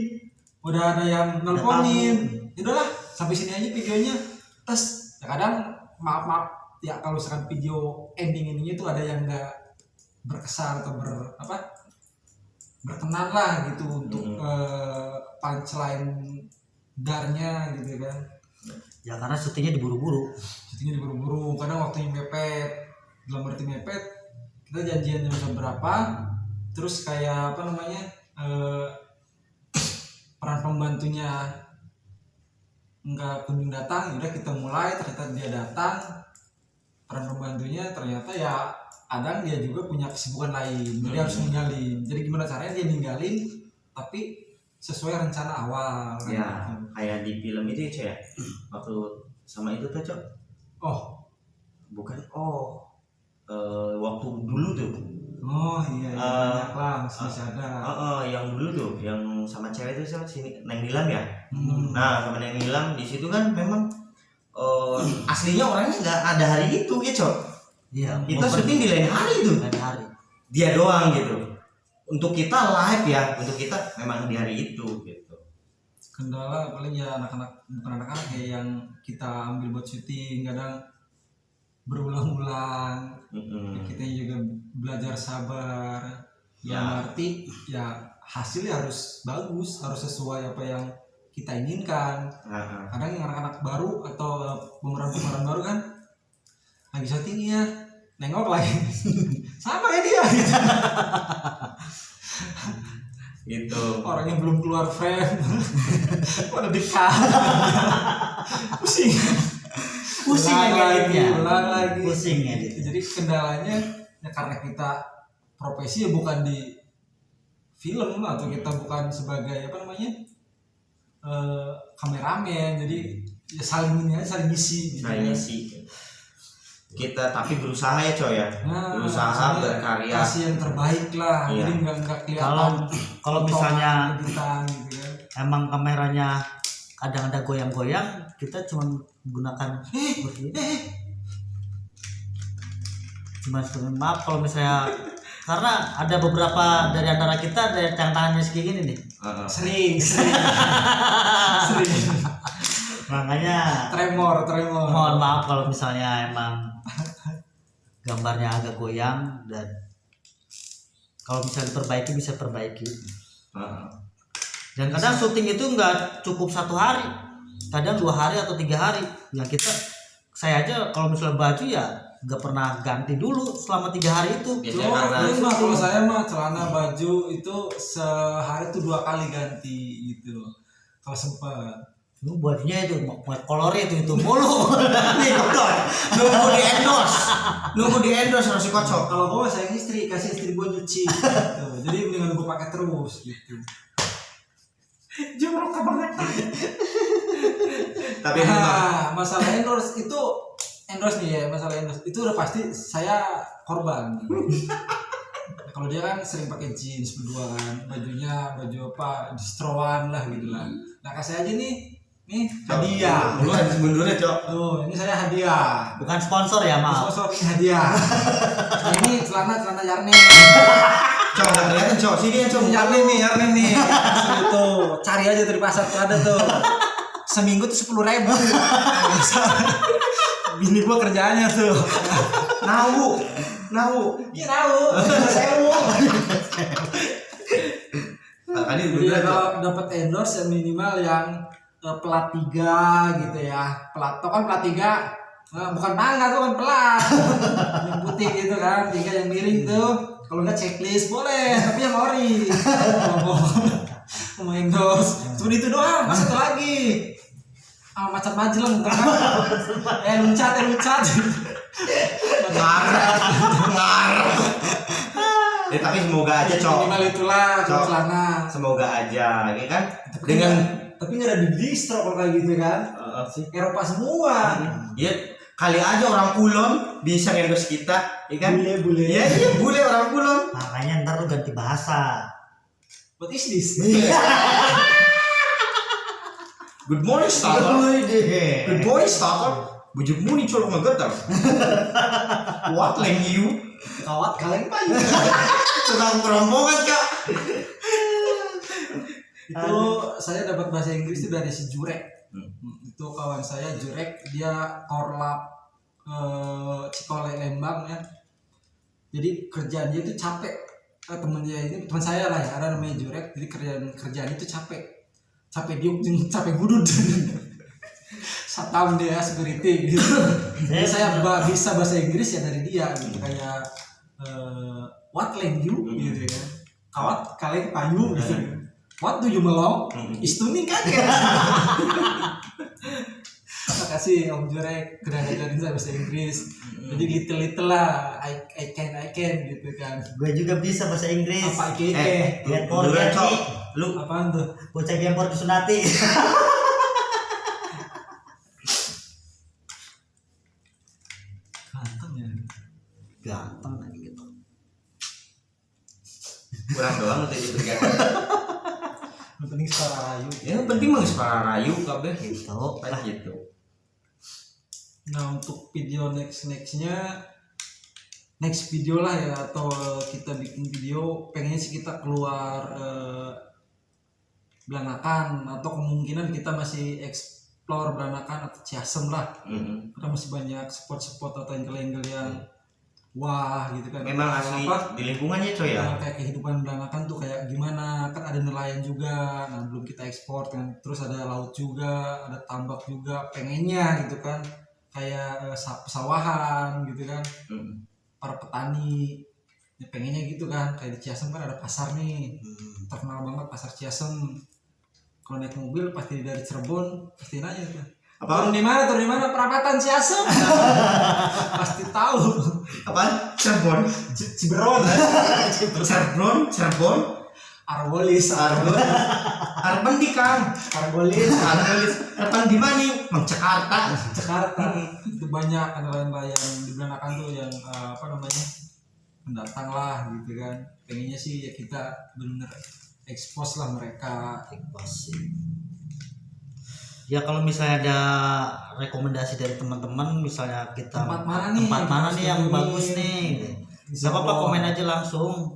S2: udah ada yang nelponin. Ya udahlah, sampai sini aja videonya. Terus ya kadang maaf ya kalau misalkan video ending ininya itu ada yang enggak berkesan atau berkenan lah gitu untuk punchline darnya gitu kan.
S3: Ya karena syutingnya diburu-buru.
S2: Syutingnya diburu-buru, kadang waktunya mepet. Dalam arti mepet, kita janjian jam berapa, terus kayak apa namanya peran pembantunya nggak kunjung datang, udah kita mulai, ternyata dia datang, peran pembantunya ternyata ya kadang dia juga punya kesibukan lain, jadi harus ninggalin. Jadi gimana caranya dia ninggalin tapi sesuai rencana awal kan
S1: Ya,
S2: gitu.
S1: kayak di film itu ya, Cok ya. Waktu sama itu tuh, Cok.
S2: Oh
S1: Bukan. Waktu dulu tuh.
S2: iya banyak lah masih ada.
S1: Yang dulu tuh, yang sama cewek itu siapa sini? Neng Nilam ya.
S2: Nah,
S1: Sama Neng Nilam di situ kan memang aslinya orangnya nggak ada hari itu, ya Cok.
S3: Iya.
S1: Kita syuting di lain hari itu.
S3: lain hari.
S1: Dia doang gitu. Untuk kita live ya, untuk kita memang di hari itu gitu.
S2: kendala paling ya bukan anak-anak ya yang kita ambil buat syuting kadang berulang-ulang. Kita juga belajar sabar.
S1: Ya.
S2: Arti ya hasilnya harus bagus, harus sesuai apa yang kita inginkan. Kadang yang anak-anak baru atau pemeran-pemeran baru kan lagi syuting ya nengok lagi sama ya dia gitu.
S1: Gitu.
S2: Orang yang belum keluar frame pada dekat pusing ulang lagi
S3: Pusing ya gitu.
S2: Jadi kendalanya ya karena kita profesi ya bukan di film atau kita bukan sebagai apa namanya kameramen, jadi ya saling ngisi gitu
S1: Nah ini sih kita tapi berusaha ya Coy ya.
S2: Nah,
S1: Berusaha berkarya.
S2: kasih yang terbaik lah.
S1: Iya.
S2: Jadi nggak kelihatan
S3: Kalau misalnya
S2: editan gitu kan.
S3: emang kameranya kadang ada goyang-goyang, kita cuma gunakan maaf kalau misalnya karena ada beberapa dari antara kita ada yang tangannya segini gini nih,
S2: Sering
S3: makanya
S2: tremor
S3: mohon maaf kalau misalnya emang gambarnya agak goyang, dan kalau bisa diperbaiki bisa perbaiki. Dan kadang syuting itu nggak cukup 1 hari, kadang 2 hari atau 3 hari. Yang saya aja kalau misalnya baju ya nggak pernah ganti dulu selama 3 hari itu.
S1: Biasanya karena
S2: kalau saya mah celana baju itu sehari itu 2 kali ganti gitu kalau sempat.
S3: Lu bajunya itu buat kolornya itu mulu.
S1: Nih, udah. Nunggu di endorse Rossi Kocok.
S2: Kalau gue sayang istri, kasih istri gue nyuci. Gitu. Jadi mendingan gue pakai terus gitu. Jorok banget.
S1: Tapi
S2: masalah endorse itu nih ya, masalah endorse itu udah pasti saya korban. Kalau dia kan sering pakai jeans berdua kan, bajunya baju apa distroan lah gitu lah. Nah kasih aja nih hadiah.
S1: Lu habis mundurnya, Cok.
S2: Tuh, ini saya hadiah.
S3: Bukan sponsor ya, maaf.
S2: Sponsor ini hadiah. Nah, ini celana Yarni.
S1: Cok, enggak kelihatan, Cok. Sini ya, Cok.
S2: Yarni nih. Itu cari aja tuh di pasar tuh ada tuh. Seminggu tuh 10.000. Bini gua kerjaannya tuh.
S1: Nahu.
S2: Iya tahu. Sewu.
S1: Tadi
S2: Jadi kalau dapat endorse ya minimal yang plat 3 gitu ya. Plat kan plat 3 bukan tangga tuh kan plat. Yang putih gitu kan, 3 yang miring tuh. Kalau enggak checklist boleh, tapi yang ori. Mau endorse. Cuma itu doang, masa itu lagi. Macan majeleng kan. Luncat.
S1: Ngarep. Ya tapi semoga aja, Cok.
S2: Minimal itulah celana.
S1: Semoga aja, ya kan?
S2: Tapi nggak ada di distro kalau kayak gitu kan. Eropa semua.
S1: Ya kali aja orang Kulon bisa endorse kita, ya kan?
S2: Bule.
S1: Iya, bule orang Kulon.
S3: Makanya ntar lu ganti bahasa.
S2: What is this?
S1: Good morning, starter. Good morning, starter. Bujukmu nih colok ngegetar. What leng you?
S2: Kawat kaleng payu.
S1: Sedang perombongan, Kak.
S2: Itu saya dapat bahasa Inggris itu dari si Jurek. Itu kawan saya Jurek, dia korlap Cikole Lembang ya. Jadi kerjaan dia itu capek. Teman saya lah ya, ada namanya Jurek. Jadi kerjaan itu capek diuk, capek gudut. Satam dia security gitu. Jadi saya bisa bahasa Inggris ya dari dia gitu, kayak what leng you gitu kan. Kawat kaleng payu gitu. What do you belong? Istuning kan. Terima kasih Om Jurek udah ngajarin saya bahasa Inggris. Jadi little lah, I can gitu kan.
S3: Gue juga bisa bahasa Inggris.
S2: Apa ike?
S3: Gempor
S1: Cok. Lu
S2: Apaan tuh?
S3: bocah gempor disunati. Ganteng lagi gitu.
S1: kurang doang untuk diberikan.
S2: Yang penting suara rayu.
S1: Yang penting mah suara rayu kabeh
S3: Gitu.
S1: lah gitu.
S2: Nah untuk video next video lah ya, atau kita bikin video pengennya sih kita keluar Belanakan, atau kemungkinan kita masih explore Belanakan atau Ciasem lah. Karena masih banyak spot-spot atau angle-angle yang wah gitu kan.
S1: Memang asli di lingkungannya coy ya.
S2: Kayak kehidupan Belanakan tuh kayak gimana, kan ada nelayan juga, nah belum kita ekspor kan, terus ada laut juga, ada tambak juga, pengennya gitu kan, kayak pesawahan gitu kan, para petani ya pengennya gitu kan. Kayak di Ciasem kan ada pasar nih, terkenal banget pasar Ciasem. Kalau naik mobil pasti dari Cirebon pasti nanya tuh, turun di mana perapatan Ciasem. Pasti tahu.
S1: Apaan? Cirebon.
S2: Ciberon.
S1: Cirebon.
S2: Arbolis.
S1: Arban di Kang.
S2: Arbolis.
S1: Arban di mana? Mang Jakarta.
S2: Itu banyak nelayan-nelayan di Belanakan tuh yang pendatang lah gitu kan. Pengennya sih ya kita bener expose lah mereka.
S3: Ya kalau misalnya ada rekomendasi dari teman-teman, misalnya kita
S2: tempat mana nih
S3: yang bagus nih, nggak apa-apa, komen aja langsung.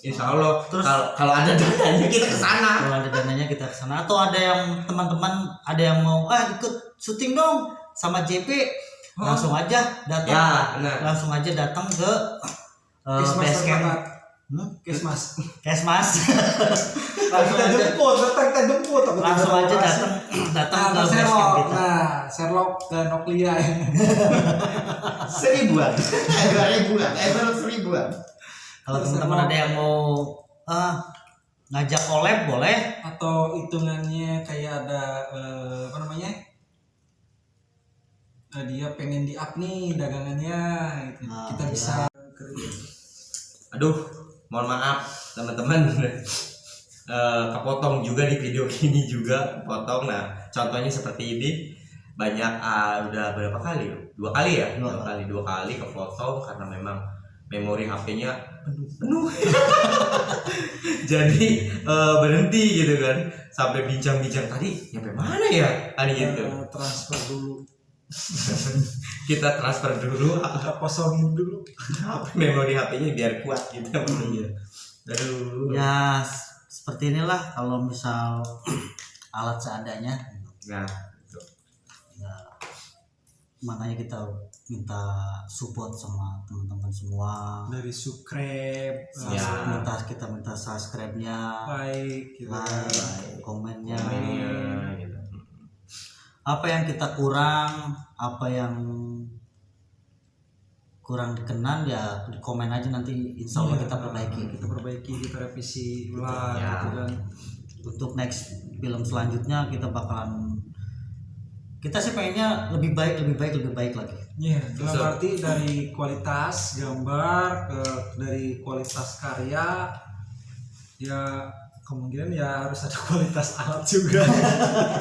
S1: Insya Allah.
S3: Terus
S1: kalau ada dananya kita kesana.
S3: Kalau ada dananya kita kesana. Atau ada yang teman-teman ada yang mau ikut syuting dong sama JP, langsung aja datang.
S1: Ya, benar.
S3: Langsung aja datang ke
S2: Kesmas. Kita jemput.
S3: Langsung aja datang ke basecamp kita.
S2: Nah, Sherlock ke Noklia ya.
S1: 1000-an. 2000-an. 1000-an.
S3: Kalau teman-teman ada yang mau ngajak collab boleh.
S2: Atau hitungannya kayak ada apa namanya, dia pengen di up nih dagangannya gitu.
S3: Nah,
S2: Kita
S3: iya.
S2: bisa
S1: Aduh, mohon maaf teman-teman. Kepotong juga di video ini juga potong. Nah, contohnya seperti ini banyak udah berapa kali? 2 kali ya? Dua kali kepotong karena memang memori HP-nya penuh. Jadi berhenti gitu kan, sampai bincang-bincang tadi nyampe mana ya? Tadi gitu.
S2: transfer dulu,
S1: Kita transfer dulu
S2: kita kosongin dulu.
S1: memori HP-nya biar kuat gitu maksudnya. Aduh.
S3: Ya seperti inilah kalau misal alat seadanya.
S1: Nah,
S3: Ya, makanya kita minta support sama teman-teman semua.
S2: Dari subscribe,
S1: Ya.
S3: Kita minta subscribe-nya,
S2: like gitu.
S3: like, komennya.
S1: komennya gitu.
S3: Apa yang kita kurang, apa yang kurang dikenan ya di komen aja, nanti insya Allah kita perbaiki.
S2: Kita perbaiki, kita revisi ulang
S1: Ya.
S2: gitu kan.
S3: Untuk next film selanjutnya kita sih pengennya lebih baik lagi.
S2: Iya, dalam
S1: So-
S2: arti dari kualitas gambar dari kualitas karya, ya kemungkinan ya harus ada kualitas alat juga.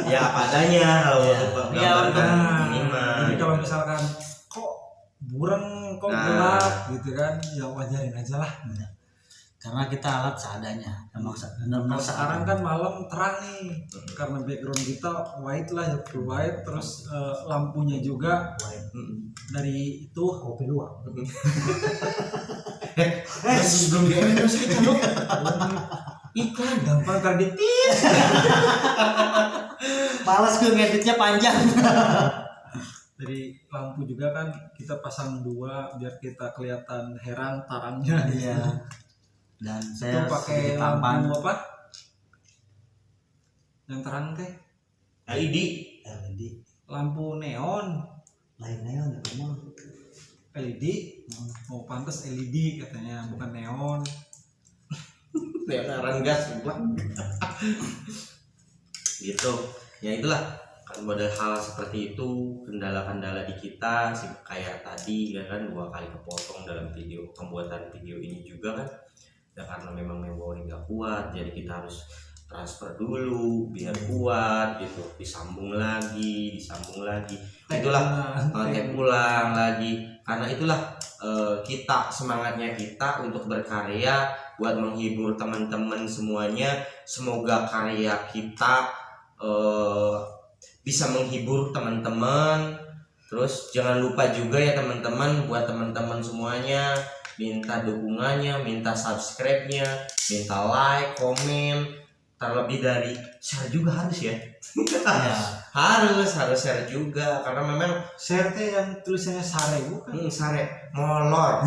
S1: Ya apa adanya kalau
S3: Ya.
S1: untuk
S3: Ya,
S1: gambar kan
S2: Nah,
S1: minimal.
S2: jadi kalau
S1: gitu.
S2: misalkan kok burem, kok
S1: Nah.
S2: gelap gitu kan, ya wajarin aja lah.
S3: Karena kita alat seadanya, emang benar-benar
S2: Kalau sekarang
S3: seadanya.
S2: kan malam terang nih, karena background kita white lah, ya full white, terus lampunya juga
S1: Mm.
S2: dari itu
S3: Kopi luwak.
S1: Belum di endorse kita dong. Iklan.
S2: gampang terditin.
S3: Males gue ngeditnya panjang.
S2: Dari lampu juga kan kita pasang 2 biar kita kelihatan heran tarangnya.
S3: Iya. Dan
S2: Itu
S3: saya
S2: pakai
S3: sedikit tambahan
S2: lampu apa? Yang terang teh,
S1: LED.
S3: LED.
S2: lampu neon.
S3: Lain neon ya memang.
S2: LED. Oh pantas LED katanya, bukan neon.
S1: Leonardo gas gua. Gitu. Ya itulah kan model hal seperti itu, kendala-kendala di kita sih kayak tadi ya kan 2 kali kepotong dalam video pembuatan video ini juga kan. Ya karena memang memori nggak kuat, jadi kita harus transfer dulu biar kuat gitu, disambung lagi. Itulah tag ulang lagi, karena itulah kita semangatnya kita untuk berkarya buat menghibur teman-teman semuanya. Semoga karya kita bisa menghibur teman-teman. Terus jangan lupa juga ya teman-teman, buat teman-teman semuanya minta dukungannya, minta subscribe-nya, minta like, komen, terlebih dari share juga harus ya.
S3: Ya.
S1: harus share juga karena memang
S2: Share teh yang tulisannya sare bukan?
S1: sare molor.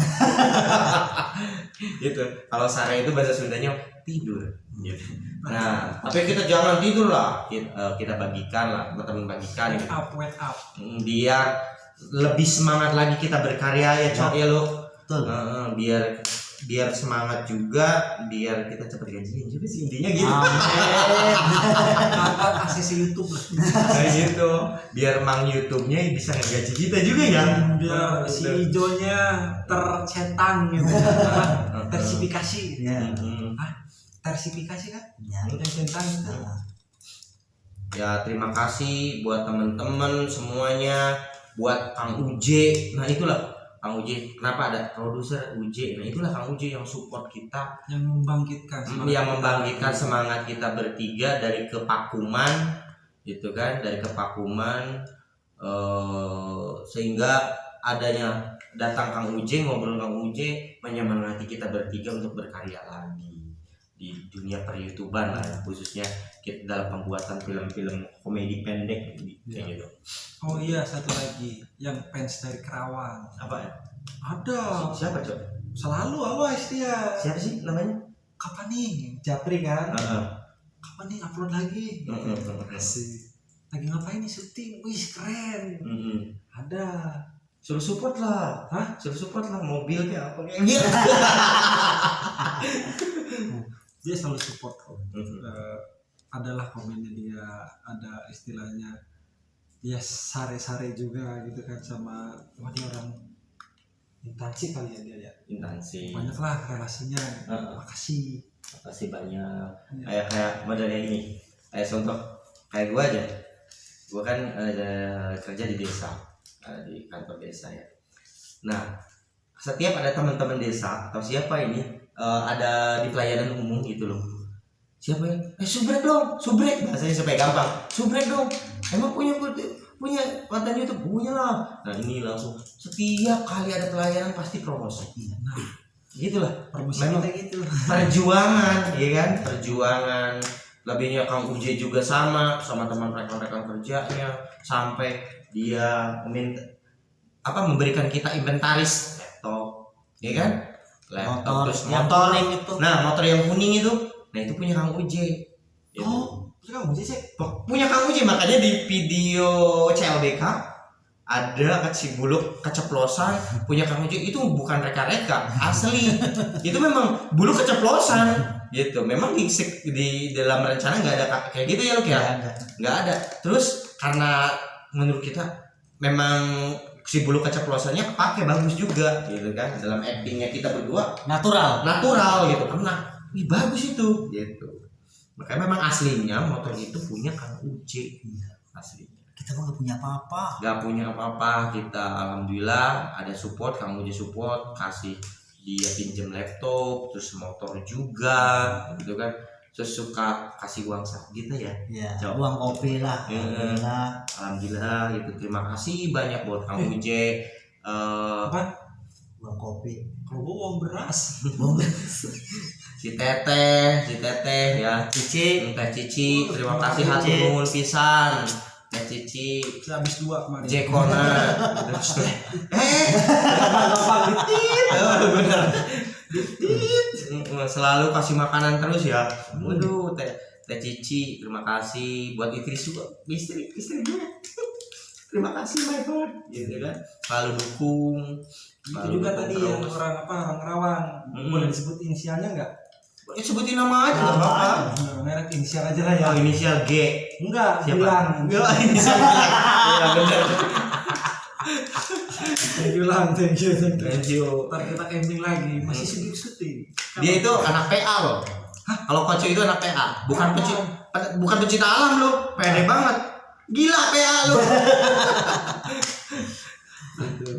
S1: Gitu. Kalau sare itu bahasa Sundanya tidur. Gitu. Nah, tapi kita jangan tidur lah. Kita bagikan lah, teman bagikan gitu.
S2: Wake up.
S1: Biar lebih semangat lagi kita berkarya ya, Cok ya lo.
S3: Betul.
S1: Biar semangat juga, biar kita cepat gajian juga sih intinya gitu.
S3: Amin.
S2: Angkat akses YouTube lah.
S1: Kayak gitu. Biar mang YouTube-nya bisa ngegaji kita juga ya.
S2: Biar si hijaunya tercentang gitu. Tersifikasi.
S3: Ya.
S2: Tersifikasi kan?
S3: Ya.
S2: Tercentang.
S3: Nah,
S1: Ya terima kasih buat teman-teman semuanya, buat Kang Uje. Nah itulah Kang Uje, kenapa ada produser Uje? Nah itulah Kang Uje yang support kita,
S2: Yang membangkitkan semangat
S1: yang
S2: kita.
S1: membangkitkan semangat kita bertiga dari kepakuman, gitu kan, dari kepakuman, sehingga adanya datang Kang Uje, ngobrol Kang Uje menyemangati kita bertiga untuk berkarya lagi di dunia per-YouTuban lah, khususnya kita dalam pembuatan film-film komedi pendek kayak gitu.
S2: Oh iya, satu lagi yang fans dari Kerawang.
S1: Apa ya?
S2: Ada.
S1: Siapa Cok?
S2: Selalu awas dia.
S1: Siapa sih namanya?
S2: Kapan nih? Japri kan?
S1: Heeh.
S2: Kapan nih upload lagi? Asik. Lagi ngapain nih syuting? Wih keren. Ada.
S1: Suruh support lah.
S2: Hah?
S1: Suruh support lah, mobil kayak apa kayak gitu.
S2: dia selalu support kok. Adalah komennya dia, ada istilahnya dia sare-sare juga gitu kan, sama wah dia orang intansi kali ya dia ya.
S1: Intansi.
S2: Banyak lah relasinya. Makasih
S1: banyak.
S2: Ya.
S1: Kayak modelnya ini. Kayak contoh kayak gua aja. Gua kan kerja di desa, di kantor desa ya. Nah, setiap ada teman-teman desa atau siapa ini ada di pelayanan umum gitu loh. Siapa yang subrek dong, subrek bahasanya supaya gampang. Subrek dong. Emang punya konten YouTube? Punya lah. Nah, ini langsung setiap kali ada pelayanan pasti promosi.
S2: Nah,
S1: Gitulah.
S2: promosi
S1: Memang
S2: kita gitu.
S1: Perjuangan, ya kan? Perjuangan. Lebihnya Kang Uje juga sama teman rekan-rekan kerjanya sampai dia memberikan kita inventaris laptop, ya kan? Laptop, terus motor
S3: itu.
S1: Nah, motor yang kuning itu, nah itu punya Kang Uje. Gitu.
S2: Punya Kang Uje sih?
S1: Punya Kang Uje, makanya di video CLBK ada si buluk keceplosan punya Kang Uje, itu bukan reka-reka, asli. Itu memang buluk keceplosan gitu. Memang di dalam rencana nggak ada kayak gitu ya, Luk ya? Nggak ada. Terus karena menurut kita memang si bulu keceplosannya kepake bagus juga gitu kan, dalam actingnya kita berdua natural gitu, karena ini bagus itu gitu. Makanya memang aslinya motor itu punya Kang Uje. Aslinya
S3: Kita mah nggak punya apa-apa.
S1: Kita alhamdulillah ada support, Kang Uje support, kasih dia pinjam laptop, terus motor juga gitu kan. Terus suka kasih uang gitu ya.
S3: Uang kopi lah.
S1: Alhamdulillah gitu. Terima kasih banyak buat Kang Uje.
S3: Uang kopi.
S2: Kalau gua uang beras.
S1: Si teteh ya, Cici, Teh Cici, terima kasih hatur nuhun pisan. Teh Cici,
S2: Saya habis 2 kemarin.
S1: Jekona. Bener. Selalu kasih makanan terus ya. Waduh, Teh Cici, terima kasih buat istri gue. Terima kasih my God, gitu kan. Selalu dukung.
S2: Itu juga tadi yang orang Rawang. Boleh disebut inisialnya enggak?
S1: Sebutin nama aja enggak apa-apa.
S2: Merek inisial aja lah ya.
S1: Oh, inisial G.
S2: Enggak,
S1: Siapa?
S2: bilang.
S1: Enggak, inisial G. Iya benar.
S2: Thank you.
S1: Thank you.
S2: Ntar kita camping lagi, masih syuting.
S1: Dia itu anak PA loh. Kalau Koco itu anak PA, bukan pecinta alam loh. Pede banget. Gila PA loh.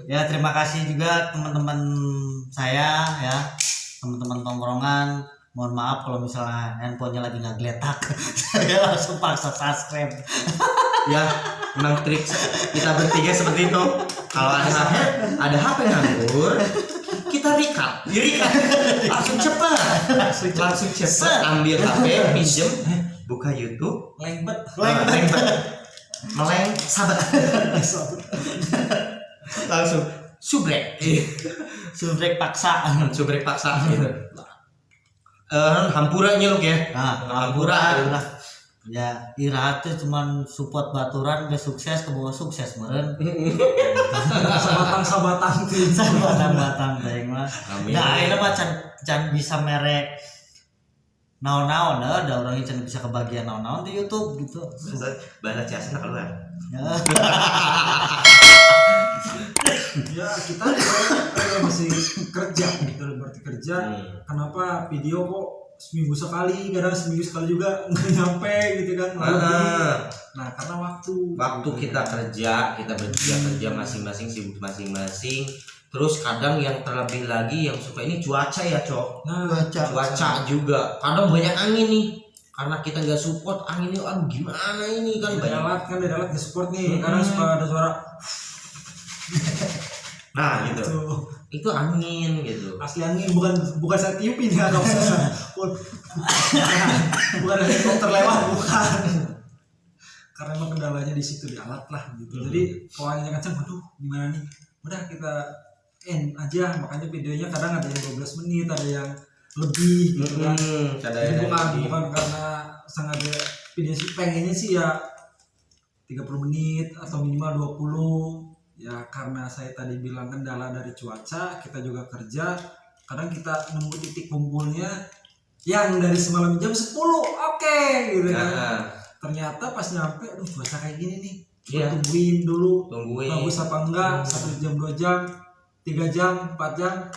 S3: Ya, terima kasih juga teman-teman saya ya, teman-teman tongkrongan. Mohon maaf kalau misalnya handphonenya lagi nggak geletak. Saya langsung paksa subscribe.
S1: Ya, memang trik kita bertiga seperti itu. Kalau ada HP nganggur, kita record. Langsung cepat ambil HP, pinjem, buka YouTube,
S2: Lengket.
S1: meleng sabar. Langsung subrek paksa gitu. Hampuranya lu ya. Hampura.
S3: Ya, Ira tuh cuman support baturan ke sukses ke bawah sukses meureun.
S2: Sabatang
S3: teh mah. Nah, ini mah can bisa merek naon-naon ada orang yang bisa kebagian naon-naon di YouTube gitu.
S1: Bahasa Ciasna keluar.
S2: Ya kita masih kerja gitu, berarti kerja. Kenapa video kok seminggu sekali, kadang seminggu sekali juga nggak nyampe gitu kan? Nah karena waktu
S1: kita kerja masing-masing, sibuk masing-masing. Terus kadang yang terlebih lagi yang suka ini cuaca ya, Cok.
S2: Nah,
S1: cuaca juga. Kadang banyak angin nih. Karena kita nggak support anginnya, gimana ini kan banyak.
S2: Kan darat di support nih. Kadang suka ada suara.
S1: Nah gitu. Itu angin gitu.
S2: Asli angin, bukan saya tiupin ya, bukan helikopter lewat, bukan. Karena emang kendalanya di situ, di alat lah gitu. Jadi kalau anginnya kencang, waduh gimana nih? Udah kita end aja, makanya videonya kadang ada yang 12 menit, ada yang lebih gitu kan. Jadi bukan karena sengaja video sih, pengennya sih ya 30 menit atau minimal 20. Ya karena saya tadi bilang kendala dari cuaca, kita juga kerja, kadang kita nemu titik kumpulnya yang dari semalam jam 10 oke gitu kan.
S1: Nah,
S2: Ternyata pas nyampe aduh cuaca kayak gini nih.
S1: Iya.
S2: Tungguin dulu
S1: tungguin.
S2: bagus apa enggak, 1 jam 2 jam 3 jam 4 jam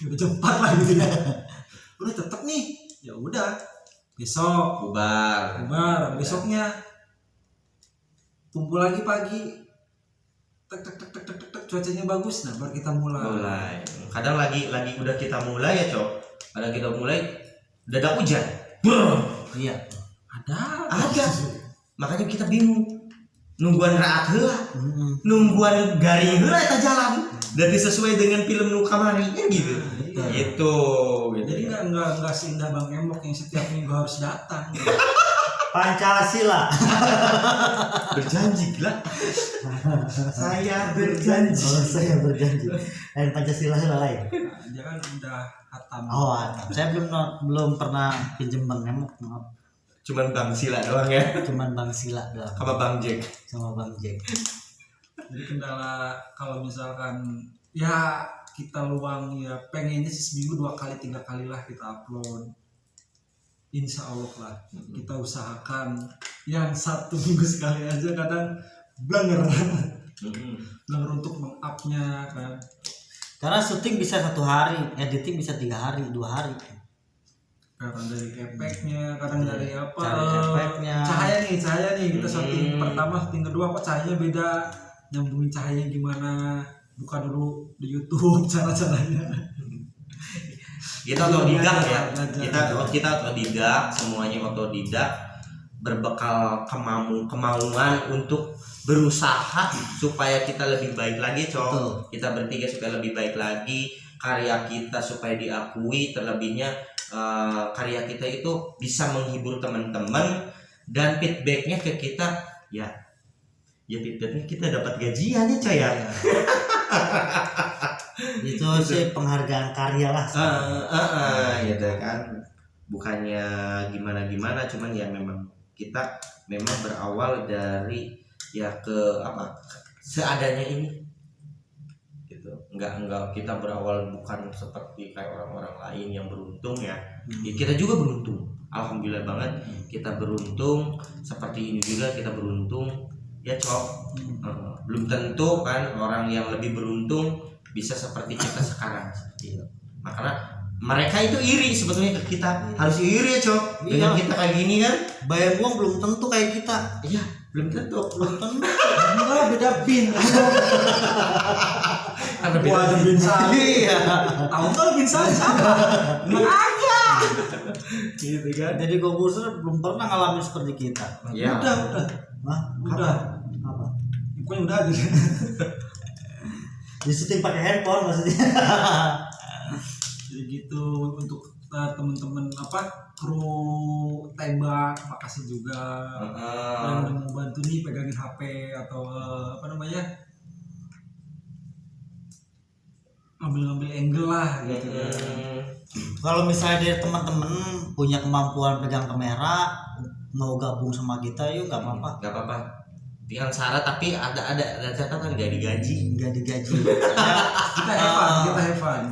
S2: udah cepat lah gitu ya. Udah tetep nih, ya udah besok
S1: Bubar.
S2: besoknya kumpul lagi pagi, tek cuacanya bagus, nah baru kita
S1: Mulai. Kadang lagi udah kita mulai ya Cok. Kadang kita mulai dadak hujan. Brr.
S3: Iya.
S2: ada
S1: Makanya kita bingung. Nungguan raat heula, nungguan garing heula eta jalan. Jadi sesuai dengan film nu kamari kan gitu. Gitu.
S2: Jadi nggak seindah Bang Emok yang setiap minggu harus datang.
S3: Pancasila.
S1: Berjanji gila. Saya berjanji.
S3: Oh, saya berjanji. Lain Pancasila lain.
S2: Nah, dia kan udah hatam.
S3: Oh, saya belum pernah pinjem Bang Emok, maaf.
S1: Cuman Bang Sila doang ya.
S3: Cuman Bang Sila doang.
S1: Sama Bang Jack.
S3: Sama Bang Jack.
S2: Jadi kendala kalau misalkan ya kita luang ya pengennya sih seminggu 2 kali 3 kali lah kita upload. Insya Allah lah kita usahakan yang 1 minggu sekali aja, kadang blenger untuk meng-upnya kan.
S3: Karena syuting bisa 1 hari, editing bisa 3 hari, 2 hari.
S2: Kadang dari efeknya, kadang dari apa?
S3: Cari efeknya.
S2: Cahaya nih kita syuting pertama, syuting kedua kok cahayanya beda. Nyambungin cahayanya gimana? Buka dulu di YouTube cara-caranya.
S1: Kita otodidak ya. Kita otodidak, semuanya otodidak, berbekal kemauan untuk berusaha supaya kita lebih baik lagi, Cok.
S3: Betul.
S1: Kita bertiga supaya lebih baik lagi, karya kita supaya diakui, terlebihnya karya kita itu bisa menghibur teman-teman, dan feedbacknya ke kita ya feedbacknya kita dapat gajian ya Coy ya.
S3: Itu sih penghargaan karya lah.
S1: Gitu kan, bukannya gimana cuman ya memang kita memang berawal dari ya ke apa seadanya ini gitu. Enggak kita berawal bukan seperti kayak orang-orang lain yang beruntung ya. Ya kita juga beruntung, alhamdulillah banget kita beruntung, seperti ini juga kita beruntung ya Cok. Belum tentu kan orang yang lebih beruntung bisa seperti kita sekarang seperti itu. Makanya mereka itu iri sebetulnya ke kita, harus iri ya Cok. Dengan kita kayak gini kan,
S3: Bayar uang belum tentu kayak kita.
S1: iya belum tentu.
S2: Enggak, beda bin.
S1: Karena
S2: Gua ada bin Sali.
S3: Iya.
S2: Tahu nggak bin Sali siapa? Makanya. Gitu kan.
S3: Jadi Gobusser belum pernah ngalamin seperti kita.
S1: ya.
S2: Udah.
S3: Hah?
S2: Udah.
S3: Apa?
S2: Pokoknya udah aja.
S3: Di syuting pakai handphone maksudnya.
S2: Jadi gitu untuk teman-teman kru tembak, makasih juga yang udah mau bantu nih pegangin HP atau ngambil angle lah gitu.
S3: Kalau misalnya dari teman-teman punya kemampuan pegang kamera, mau gabung sama kita, yuk nggak apa-apa.
S1: Nggak apa-apa. Dengan syarat tapi ada catatan nggak digaji.
S3: Nggak digaji.
S2: Kita have fun.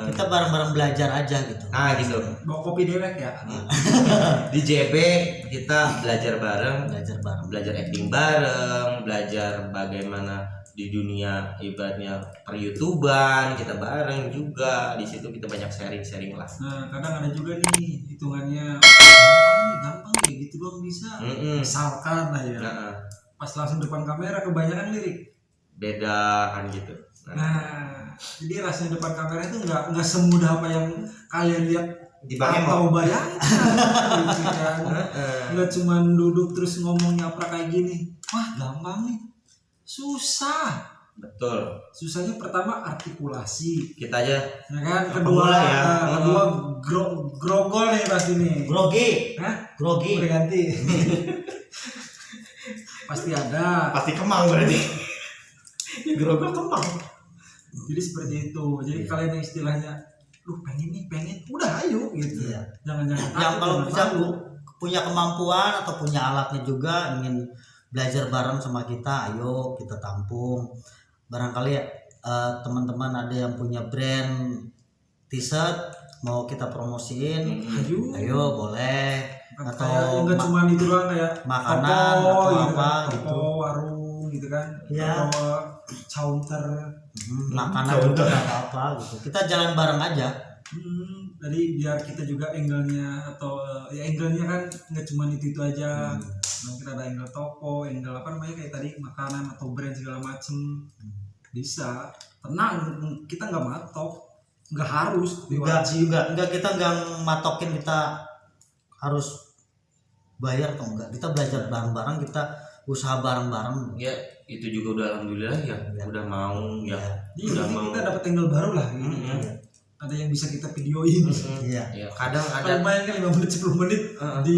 S3: Kita bareng-bareng belajar aja gitu.
S1: Gitu.
S2: Bawa kopi dewek ya.
S1: Di JB kita belajar bareng, belajar acting bareng, belajar bagaimana di dunia ibaratnya per-YouTubean kita bareng juga. Di situ kita banyak sharing lah.
S2: Nah, kadang ada juga nih hitungannya gampang ya gitu doang bisa. Misalkan lah ya. Pas langsung depan kamera kebanyakan lirik.
S1: Beda kan gitu.
S2: Nah, jadi rasanya depan kamera itu nggak semudah apa yang kalian lihat atau bayangkan. Gitu kan. Nggak cuma duduk terus ngomongnya apa kayak gini. Wah, gampang nih. Susah.
S1: Betul.
S2: Susahnya pertama artikulasi.
S1: Kita aja.
S2: Ya kan, kedua grogol nih pasti nih.
S3: Grogi.
S2: Hah?
S3: Grogi.
S2: Udah ganti. Pasti ada.
S1: Pasti kemang berarti. Grogol kemang.
S2: Jadi seperti itu. Jadi kalian yang istilahnya lu pengen udah ayo gitu.
S3: Iya.
S2: Jangan
S3: Yang kalau bisa punya kemampuan atau punya alatnya juga ingin belajar bareng sama kita, ayo kita tampung. Barangkali teman-teman ada yang punya brand t-shirt mau kita promosiin,
S2: Ayo.
S3: boleh.
S2: Kayak
S3: Atau
S2: enggak cuma itu doang kayak
S3: makanan
S2: toko,
S3: atau
S2: gitu
S3: apa
S2: kan,
S3: gitu.
S2: toko, warung gitu kan,
S3: Iya.
S2: atau counter.
S3: Makanan juga nggak apa-apa gitu. Kita jalan bareng aja.
S2: Jadi biar kita juga angle-nya atau ya angle-nya kan nggak cuma itu aja. Mungkin ada angle toko, angle apa namanya kayak tadi makanan atau brand segala macem. Bisa. Tenang, kita nggak matok, nggak harus.
S3: Enggak kita nggak matokin kita harus bayar atau enggak. Kita belajar bareng-bareng, kita usaha bareng-bareng.
S1: Ya itu juga udah alhamdulillah ya, udah mau ya,
S2: Jadi
S1: udah mau.
S2: kita dapat angle baru lah. Gitu. Ada yang bisa kita videoin.
S3: Iya.
S1: Ya kadang ada
S2: Kalau main kan 5 menit 10 menit di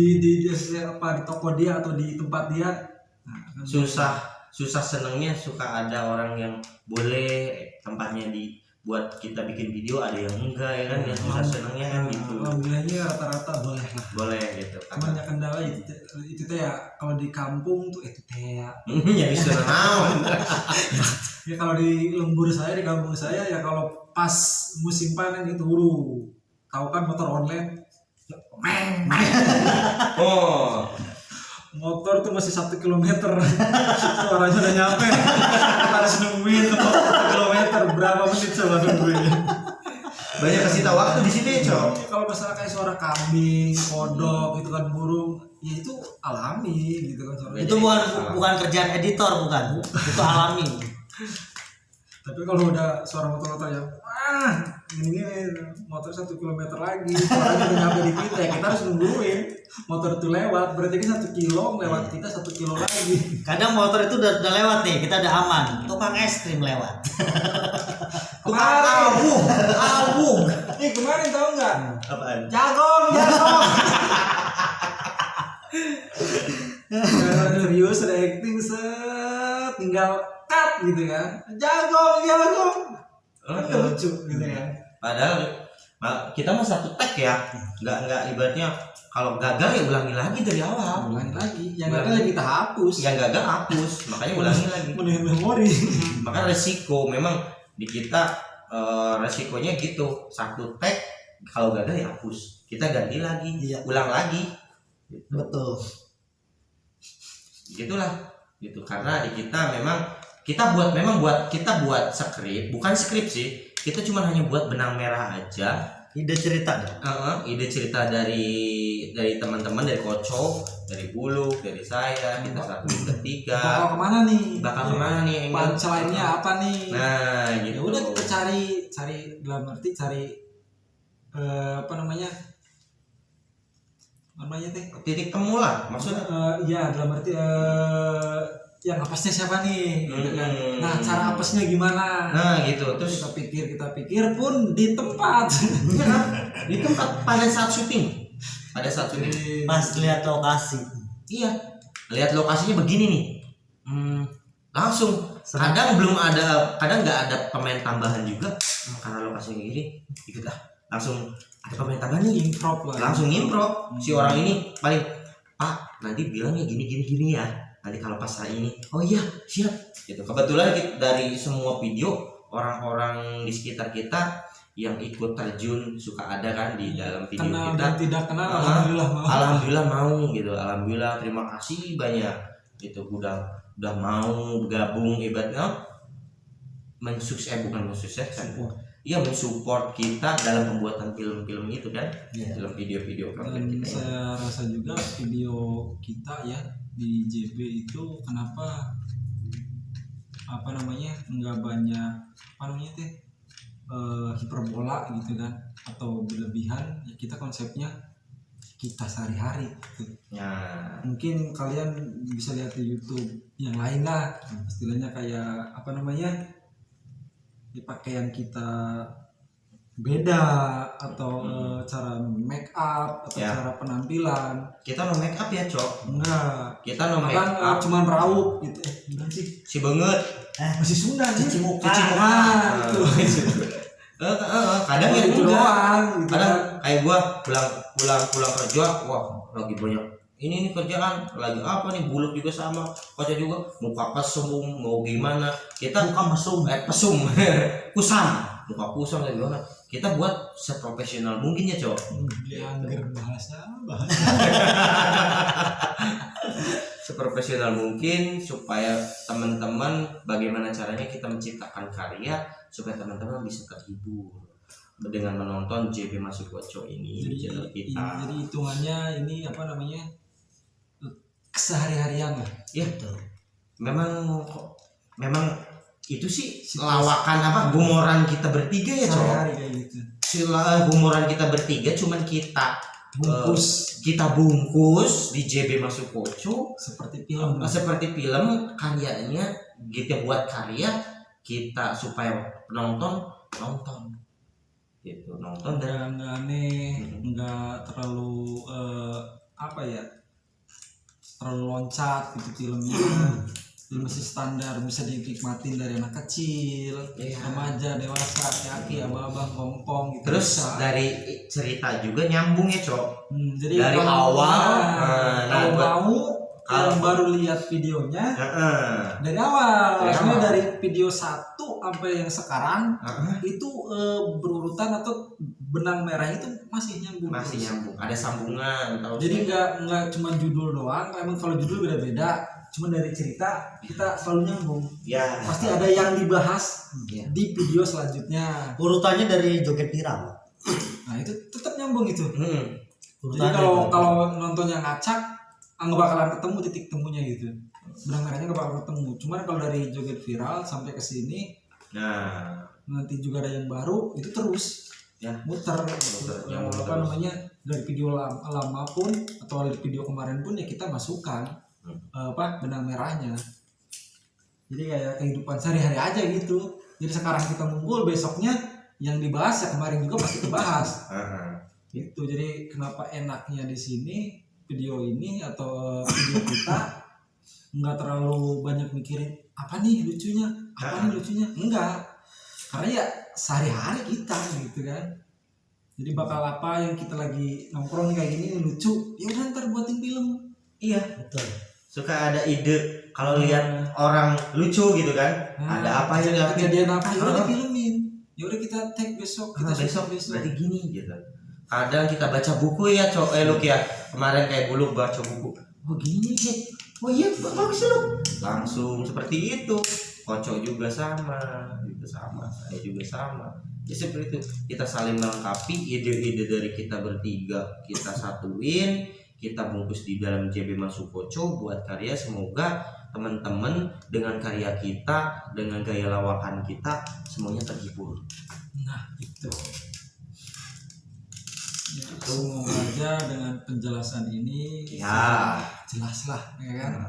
S2: toko dia atau di tempat dia. Nah, kan
S1: susah senengnya suka ada orang yang boleh tempatnya buat kita bikin video, ada yang enggak ya kan, yang susah senengnya kan gitu.
S2: Alhamdulillahnya rata-rata boleh lah.
S1: Boleh gitu
S2: Cuman ya kendala itu teh ya kalau di kampung tuh itu teh ya.
S1: ya bisa naon.
S2: Ya kalau di lembur saya di kampung saya ya kalau pas musim panen itu tahu kan motor online. Meng.
S1: Oh
S2: Motor tuh masih 1 kilometer. Suaranya udah nyampe. Kita harus nungguin 1 kilometer berapa menit coba nungguin.
S1: banyak kasih tahu waktu di situ ya Cok.
S2: Kalau masalah kayak suara kambing, kodok gitu kan burung, ya itu alami gitu kan suaranya.
S3: Itu bukan kerjaan editor, bukan. Itu alami.
S2: Tapi kalau udah suara motor-motor yang gini motor 1 kilometer lagi, suaranya udah nyampe di kita, ya kita harus nungguin motor itu lewat, berarti kan 1 kilo lewat kita 1 kilo lagi.
S3: Kadang motor itu udah lewat nih, kita udah aman. Tukang es krim lewat.
S2: Kemarin,
S3: Abung.
S2: nih kemarin tahu nggak?
S1: Apaan?
S2: Jagong. Serius ada acting set, tinggal cut gitu kan. Jagong. Kan lucu gitu kan.
S1: Padahal kita mah satu tag ya, nggak ibaratnya kalau gagal ya ulangi lagi dari awal.
S2: Ulangi lagi, yang gagal ya kita hapus.
S1: Yang gagal hapus, makanya ulangi lagi.
S2: Menuhin memori.
S1: Maka resiko memang di kita resikonya gitu, satu tag kalau gagal ya hapus, kita ganti lagi,
S3: Iya.
S1: ulang lagi. Gitu.
S3: Betul.
S1: Gitulah, gitu karena di kita memang kita buat skrip, bukan skrip sih, kita cuma hanya buat benang merah aja.
S3: Ide cerita deh.
S1: Ide cerita dari teman-teman, dari Koco, dari Bulu, dari saya, kita satu bertiga.
S2: Bakal kemana nih?
S1: Bakal kemana nih?
S2: Punchline-nya apa nih?
S1: Nah, gitu.
S2: Ya udah kita cari dalam arti apa namanya teh?
S1: Titik temu lah, maksudnya.
S2: Ya dalam arti yang apesnya siapa nih? Gitu kan. Nah cara apesnya gimana?
S1: Nah, gitu. Terus
S2: kita pikir pun di tempat.
S1: di tempat pada saat syuting.
S3: Pas lihat lokasi.
S1: Iya, lihat lokasinya begini nih. Langsung. Kadang nggak ada pemain tambahan juga karena lokasinya gini. Ikut langsung ada pemain tambahan nih.
S2: Improv lah.
S1: Langsung improv. Si orang ini paling, Pak, nanti bilangnya gini ya. Nanti kalau pas hari ini, oh iya siap. Gitu. Kebetulan dari semua video orang-orang di sekitar kita yang ikut terjun suka ada kan di dalam video
S2: kenal
S1: kita.
S2: dan tidak kenal, alhamdulillah
S1: mau gitu. Alhamdulillah, terima kasih banyak. Gitu udah mau gabung ibaratnya bukan mensukseskan. Iya, mensupport kita dalam pembuatan film-film itu kan. Dalam video-video
S2: dan
S1: kita.
S2: saya rasa juga video kita ya di JB itu kenapa nggak banyak hiperbola gitu kan atau berlebihan ya, kita konsepnya kita sehari-hari gitu.
S1: Ya.
S2: Mungkin kalian bisa lihat di YouTube yang lain lah, istilahnya kayak ya, pakaian kita beda atau cara make up atau
S1: Ya.
S2: cara penampilan.
S1: Kita no make up ya, Cok.
S2: Enggak.
S1: Kita no make
S2: Bahkan
S1: up.
S2: cuman raup gitu. Gimana sih?
S1: Si banget.
S2: Masih Sunda nih.
S3: Cuci muka.
S2: Gitu.
S1: Kadang ya
S2: Itu
S1: enggak.
S2: doang gitu.
S1: Kadang kayak gua pulang kerja, wah lagi banyak ini kerjaan, lagi apa nih, Buluk juga sama, Koco juga muka pesum mau gimana, kita
S3: Muka mesum.
S1: pesum kusam
S4: muka kusam kayak gimana. Kita buat seprofesional mungkin ya Cok.
S2: Diangger bahasa.
S4: Seprofesional mungkin supaya teman-teman bagaimana caranya kita menciptakan karya supaya teman-teman bisa terhibur dengan menonton JB Masuk Koco ini di channel kita.
S2: Jadi hitungannya ini apa namanya, kesehari-harian lah.
S4: Ya memang itu sih lawakan apa gumoran kita bertiga ya Cok.
S2: Sehari-hari kayak gitu.
S4: Gumoran kita bertiga cuman kita bungkus di JB Masuk Koco
S2: seperti film.
S4: Seperti film karyanya kita buat karya kita supaya penonton nonton gitu, nonton dan
S2: Nggak aneh, nggak terlalu apa ya, terlalu loncat gitu filmnya. Film masih standar, bisa dinikmatin dari anak kecil, remaja, dewasa, aki, abang-abang, kompong gitu.
S4: Terus
S2: bisa.
S4: dari cerita juga nyambung ya Cok.
S2: Jadi
S4: dari
S2: kalau
S4: awal,
S2: kalau mau yang baru lihat videonya dari awal, dari video 1 sampai yang sekarang itu berurutan atau benang merah itu masih nyambung.
S4: Ada sambungan.
S2: Jadi nggak cuma judul doang, emang kalau judul beda-beda, cuma dari cerita kita selalu nyambung.
S4: Ya.
S2: Pasti ada yang dibahas di video selanjutnya.
S3: Urutannya dari joget viral.
S2: Nah itu tetap nyambung gitu. Jadi
S3: Urutannya
S2: kalau nonton yang ngacak, nggak bakalan ketemu titik temunya gitu. Benang merahnya nggak bakal ketemu. Cuman kalau dari joget viral sampai ke sini, nanti juga ada yang baru, itu terus muter. Yang apa namanya, dari video lama pun atau dari video kemarin pun ya kita masukkan benang merahnya. Jadi kayak kehidupan sehari-hari aja gitu. Jadi sekarang kita ngumpul, besoknya yang dibahas ya kemarin juga pasti dibahas. Gitu. Jadi kenapa enaknya di sini video ini atau video kita nggak terlalu banyak mikirin apa nih lucunya, enggak, karena ya sehari-hari kita gitu kan. Jadi bakal apa yang kita lagi nongkrong kayak gini lucu, ya udah ntar buatin film.
S4: Iya betul. Suka ada ide kalau lihat orang lucu gitu kan, ada apa ya,
S2: kejadian apa ya udah difilmin, ya udah kita tag besok, kita
S4: besok
S2: besok.
S4: berarti gini gitu. Kadang kita baca buku ya Cok, Luk ya, kemarin kayak Buluk baca buku, gini sih, iya bagus lu, langsung seperti itu. Kocok juga sama, saya juga sama. Ya seperti itu, kita saling melengkapi ide-ide dari kita bertiga, kita satuin, kita bungkus di dalam JB Masuk Koco buat karya. Semoga teman-teman dengan karya kita, dengan gaya lawakan kita, semuanya terhibur.
S2: Nah itu. Ya, semoga aja dengan penjelasan ini jelas lah ya kan.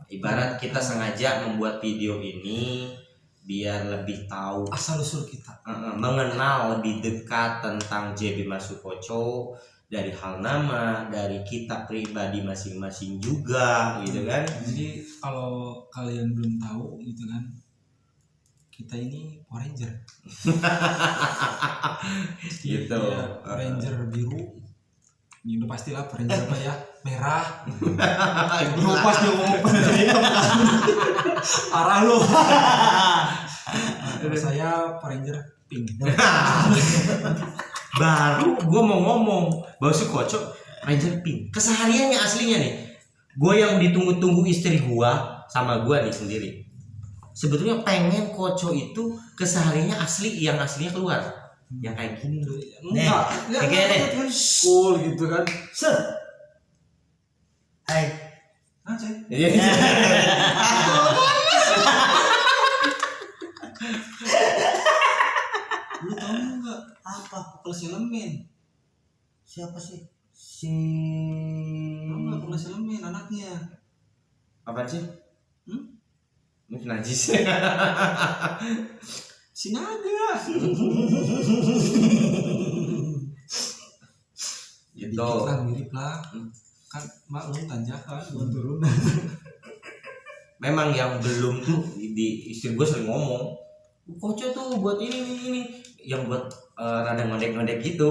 S4: Ibarat kita sengaja membuat video ini biar lebih tahu
S2: asal usul kita,
S4: mengenal lebih dekat tentang JB Masuk Koco, dari hal nama, dari kita pribadi masing-masing juga gitu kan.
S2: Jadi kalau kalian belum tahu gitu kan, kita ini Power Ranger.
S4: Gitu.
S2: Ya, Ranger biru. Ini udah pastilah Power Ranger apa ya? Merah. Lu pas dia ngomong arah lu. Kalau saya Power Ranger pink.
S4: Baru gue mau ngomong Masuk Koco Ranger pink. Kesehariannya aslinya nih, gue yang ditunggu-tunggu istri gue sama gue nih sendiri, sebetulnya pengen Koco itu kesehariannya asli, yang aslinya keluar, yang kayak gini loh.
S2: Enggak,
S4: kayak
S2: kan cool gitu kan.
S3: Hai.
S2: Aja. Lu tahu nggak apa Kelas Elemen?
S3: Siapa sih? Si
S2: Apa Kelas Elemen anaknya?
S4: Apaan sih? Ini najis.
S2: Si Naga.
S4: Gitu.
S2: Dikit lah, mirip lah. Kan maklum tanjakan turun.
S4: Memang yang belum tuh di istri gue sering ngomong, Koco tuh buat ini yang buat rada ngondek-ngondek gitu.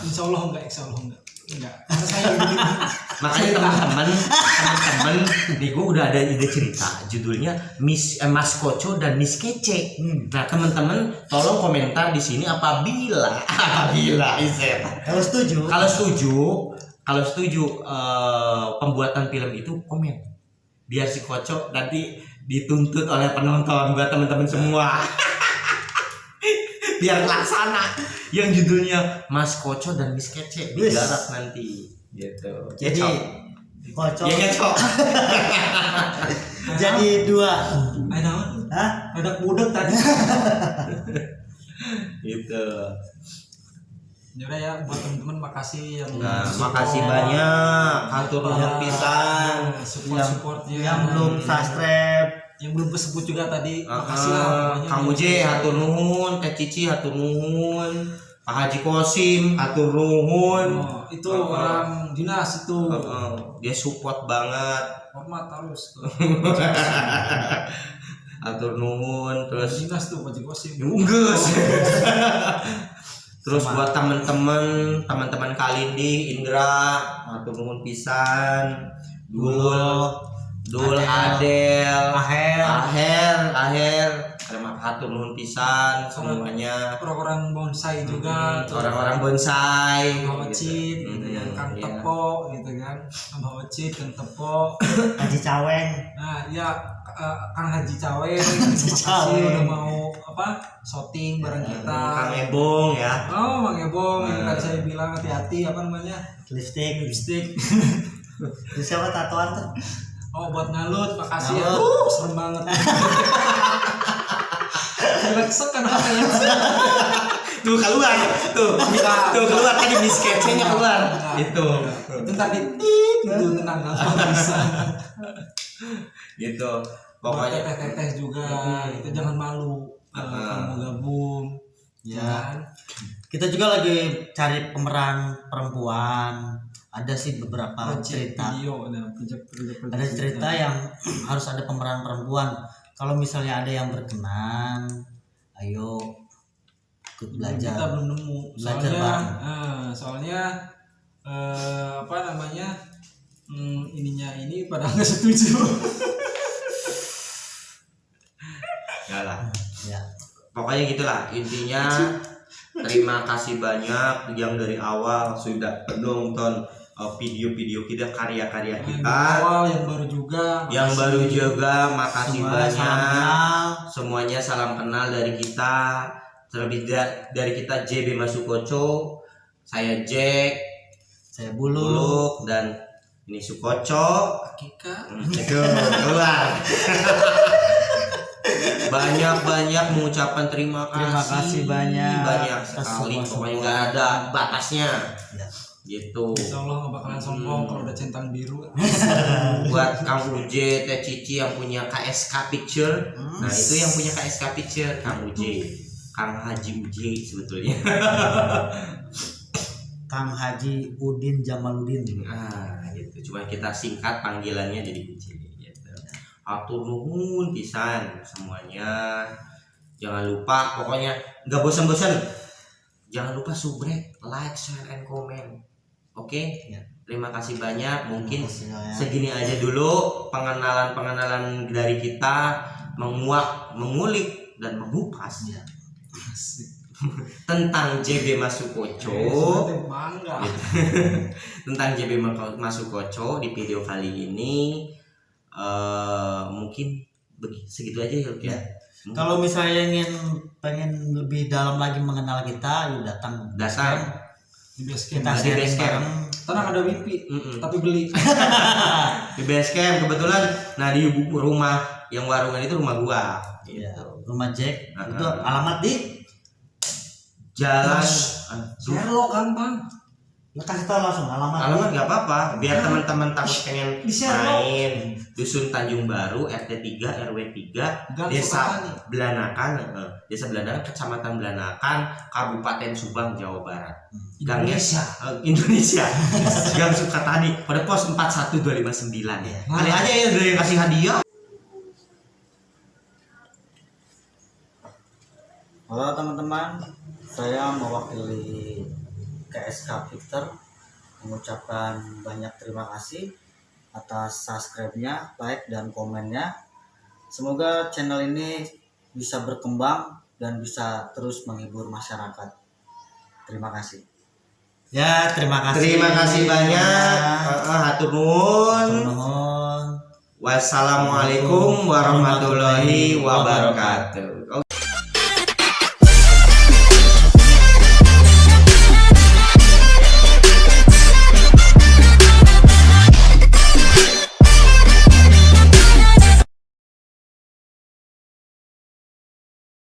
S2: Insya Allah enggak. Enggak. Karena saya ini
S4: Makanya teman-teman nih gue udah ada ide cerita judulnya Mas Koco dan Miss Kece. Nah teman-teman tolong komentar di sini apabila Izer kalau setuju pembuatan film itu komen biar si Koco nanti dituntut oleh penonton buat teman-teman semua. Biar laksana yang judulnya Mas Koco dan Miss Kece digarap nanti gitu.
S3: Jadi kocok.
S4: Ya Cok.
S3: Jadi 2.
S2: ayo
S3: Hah?
S2: ada budek tadi.
S4: Gitu.
S2: Yaudah ya buat teman-teman makasih yang
S4: Nah,
S2: support.
S4: makasih banyak. Hatur nuhun pisan.
S2: Support-supportnya
S3: Yang belum subscribe.
S2: yang belum kesebut juga tadi makasih lah pokoknya.
S4: Kang Uje hatur nuhun, Teh Cici hatur nuhun, Pak Haji Kosim hatur nuhun.
S2: Oh, itu orang dinas itu
S4: Dia support banget.
S2: hormat harus
S4: Hatur nuhun terus
S2: dinas tuh Pak Kosim.
S4: Unggus. Terus buat teman-teman Kalindi, Indra, hatur nuhun pisan. Dul, Adel, Aher, terima hatur nuhun pisan semuanya.
S2: Orang-orang bonsai juga tuh.
S4: Orang-orang bonsai,
S2: Mbak Wacit,
S4: gitu.
S2: gitu kan, Kang
S4: Iya.
S2: Tepo, gitu kan, Mbak Wacit, Kang Tepo,
S3: Haji Caweng.
S2: nah ya Kang Haji Caweng, terima kasih udah mau shooting bareng kita.
S4: Kang Ebong ya.
S2: Oh, Mang Ebong, yang
S4: Nah.
S2: tadi saya bilang hati-hati apa namanya
S3: Lipstick. Terus siapa tatoan tuh?
S2: Oh, buat Ngalut, makasih ya.
S3: Ngalut.
S2: Serem banget. Kesek kan katanya.
S4: Tuh keluar, tuh keluar tadi di sketsnya keluar. Itu
S2: tadi itu tenang nggak bisa.
S4: Gitu.
S2: Pokoknya
S4: Pokoknya
S2: teteh juga, itu jangan malu kalau mau gabung.
S3: Ya. Kita juga lagi cari pemeran perempuan. Ada sih beberapa cerita. Ada cerita yang harus ada pemeran perempuan. Kalau misalnya ada yang berkenan, ayo ikut belajar.
S2: Kita belum nemu.
S3: Belajar
S2: Soalnya,
S3: bareng.
S2: soalnya apa namanya ininya ini pada nggak setuju.
S4: enggak lah.
S3: Ya.
S4: Pokoknya gitulah intinya. Terima kasih banyak yang dari awal sudah menonton video-video kita, karya-karya kita.
S2: Awal yang baru juga.
S4: Yang baru juga makasih
S3: Semua
S4: banyak.
S3: salam kenal.
S4: Semuanya salam kenal dari kita. Terlebih dari kita JB Masukoco. Saya Jack,
S3: Saya Bulu.
S4: Buluk, dan ini Sukoco.
S2: Hakika.
S4: Itu keluar. Banyak mengucapkan terima kasih
S3: banyak.
S4: banyak
S3: Atas
S4: sekali,
S3: semua
S4: pokoknya
S3: support.
S4: nggak ada batasnya
S3: Ya.
S4: gitu.
S2: Insya Allah nggak bakalan sombong kalau udah centang biru.
S4: Buat Kang Uje, Teh Cici yang punya KSK Picture, nah itu yang punya KSK Picture Kang Uje, Kang Haji Uje sebetulnya.
S3: Kang Haji Udin Jamaludin.
S4: Nah gitu, cuma kita singkat panggilannya jadi Uje gitu. Atur nuhun pisan semuanya. Jangan lupa, pokoknya nggak bosan-bosan. Jangan lupa subrek, like, share, and comment. Oke?
S3: Ya.
S4: Terima kasih banyak. Mungkin
S3: Terima kasih banyak.
S4: segini aja dulu pengenalan dari kita, mengulik dan mengupas
S3: Ya.
S4: tentang JB Masukoco.
S2: Bangga.
S4: Tentang JB Masukoco di video kali ini. Mungkin segitu aja ya.
S3: Kalau misalnya pengen lebih dalam lagi mengenal kita, yuk datang.
S2: Di base camp.
S3: Kita
S4: Di
S3: sharing
S4: base camp.
S3: bareng.
S2: Tenang ada wifi, tapi beli.
S4: Di base camp kebetulan. Nah di rumah yang warungan itu rumah gua.
S3: Ya,
S4: Gitu.
S3: rumah Jack.
S4: Nah,
S3: Itu alamat di
S4: Jalan.
S2: Sherlock gampang.
S3: ya, kasih tahu langsung alamat.
S4: Alamat nggak apa-apa, biar teman-teman takut pengen
S2: Di Sherlock.
S4: main. Dusun Tanjung Baru, RT 3, RW 3,
S2: Gang
S4: Desa
S2: Sukatani.
S4: Belanakan, Desa Belanakan, Kecamatan Belanakan, Kabupaten Subang, Jawa Barat. Gangnya Indonesia. Gang Sukatani pada pos 41259 ya. Kali aja ya ada yang kasih hadiah.
S3: Halo teman-teman, saya mewakili KSK Victor mengucapkan banyak terima kasih atas subscribe-nya, like dan komennya. Semoga channel ini bisa berkembang dan bisa terus menghibur masyarakat. Terima kasih.
S4: Ya, terima kasih banyak. Hatur nuhun. Wassalamualaikum warahmatullahi wabarakatuh.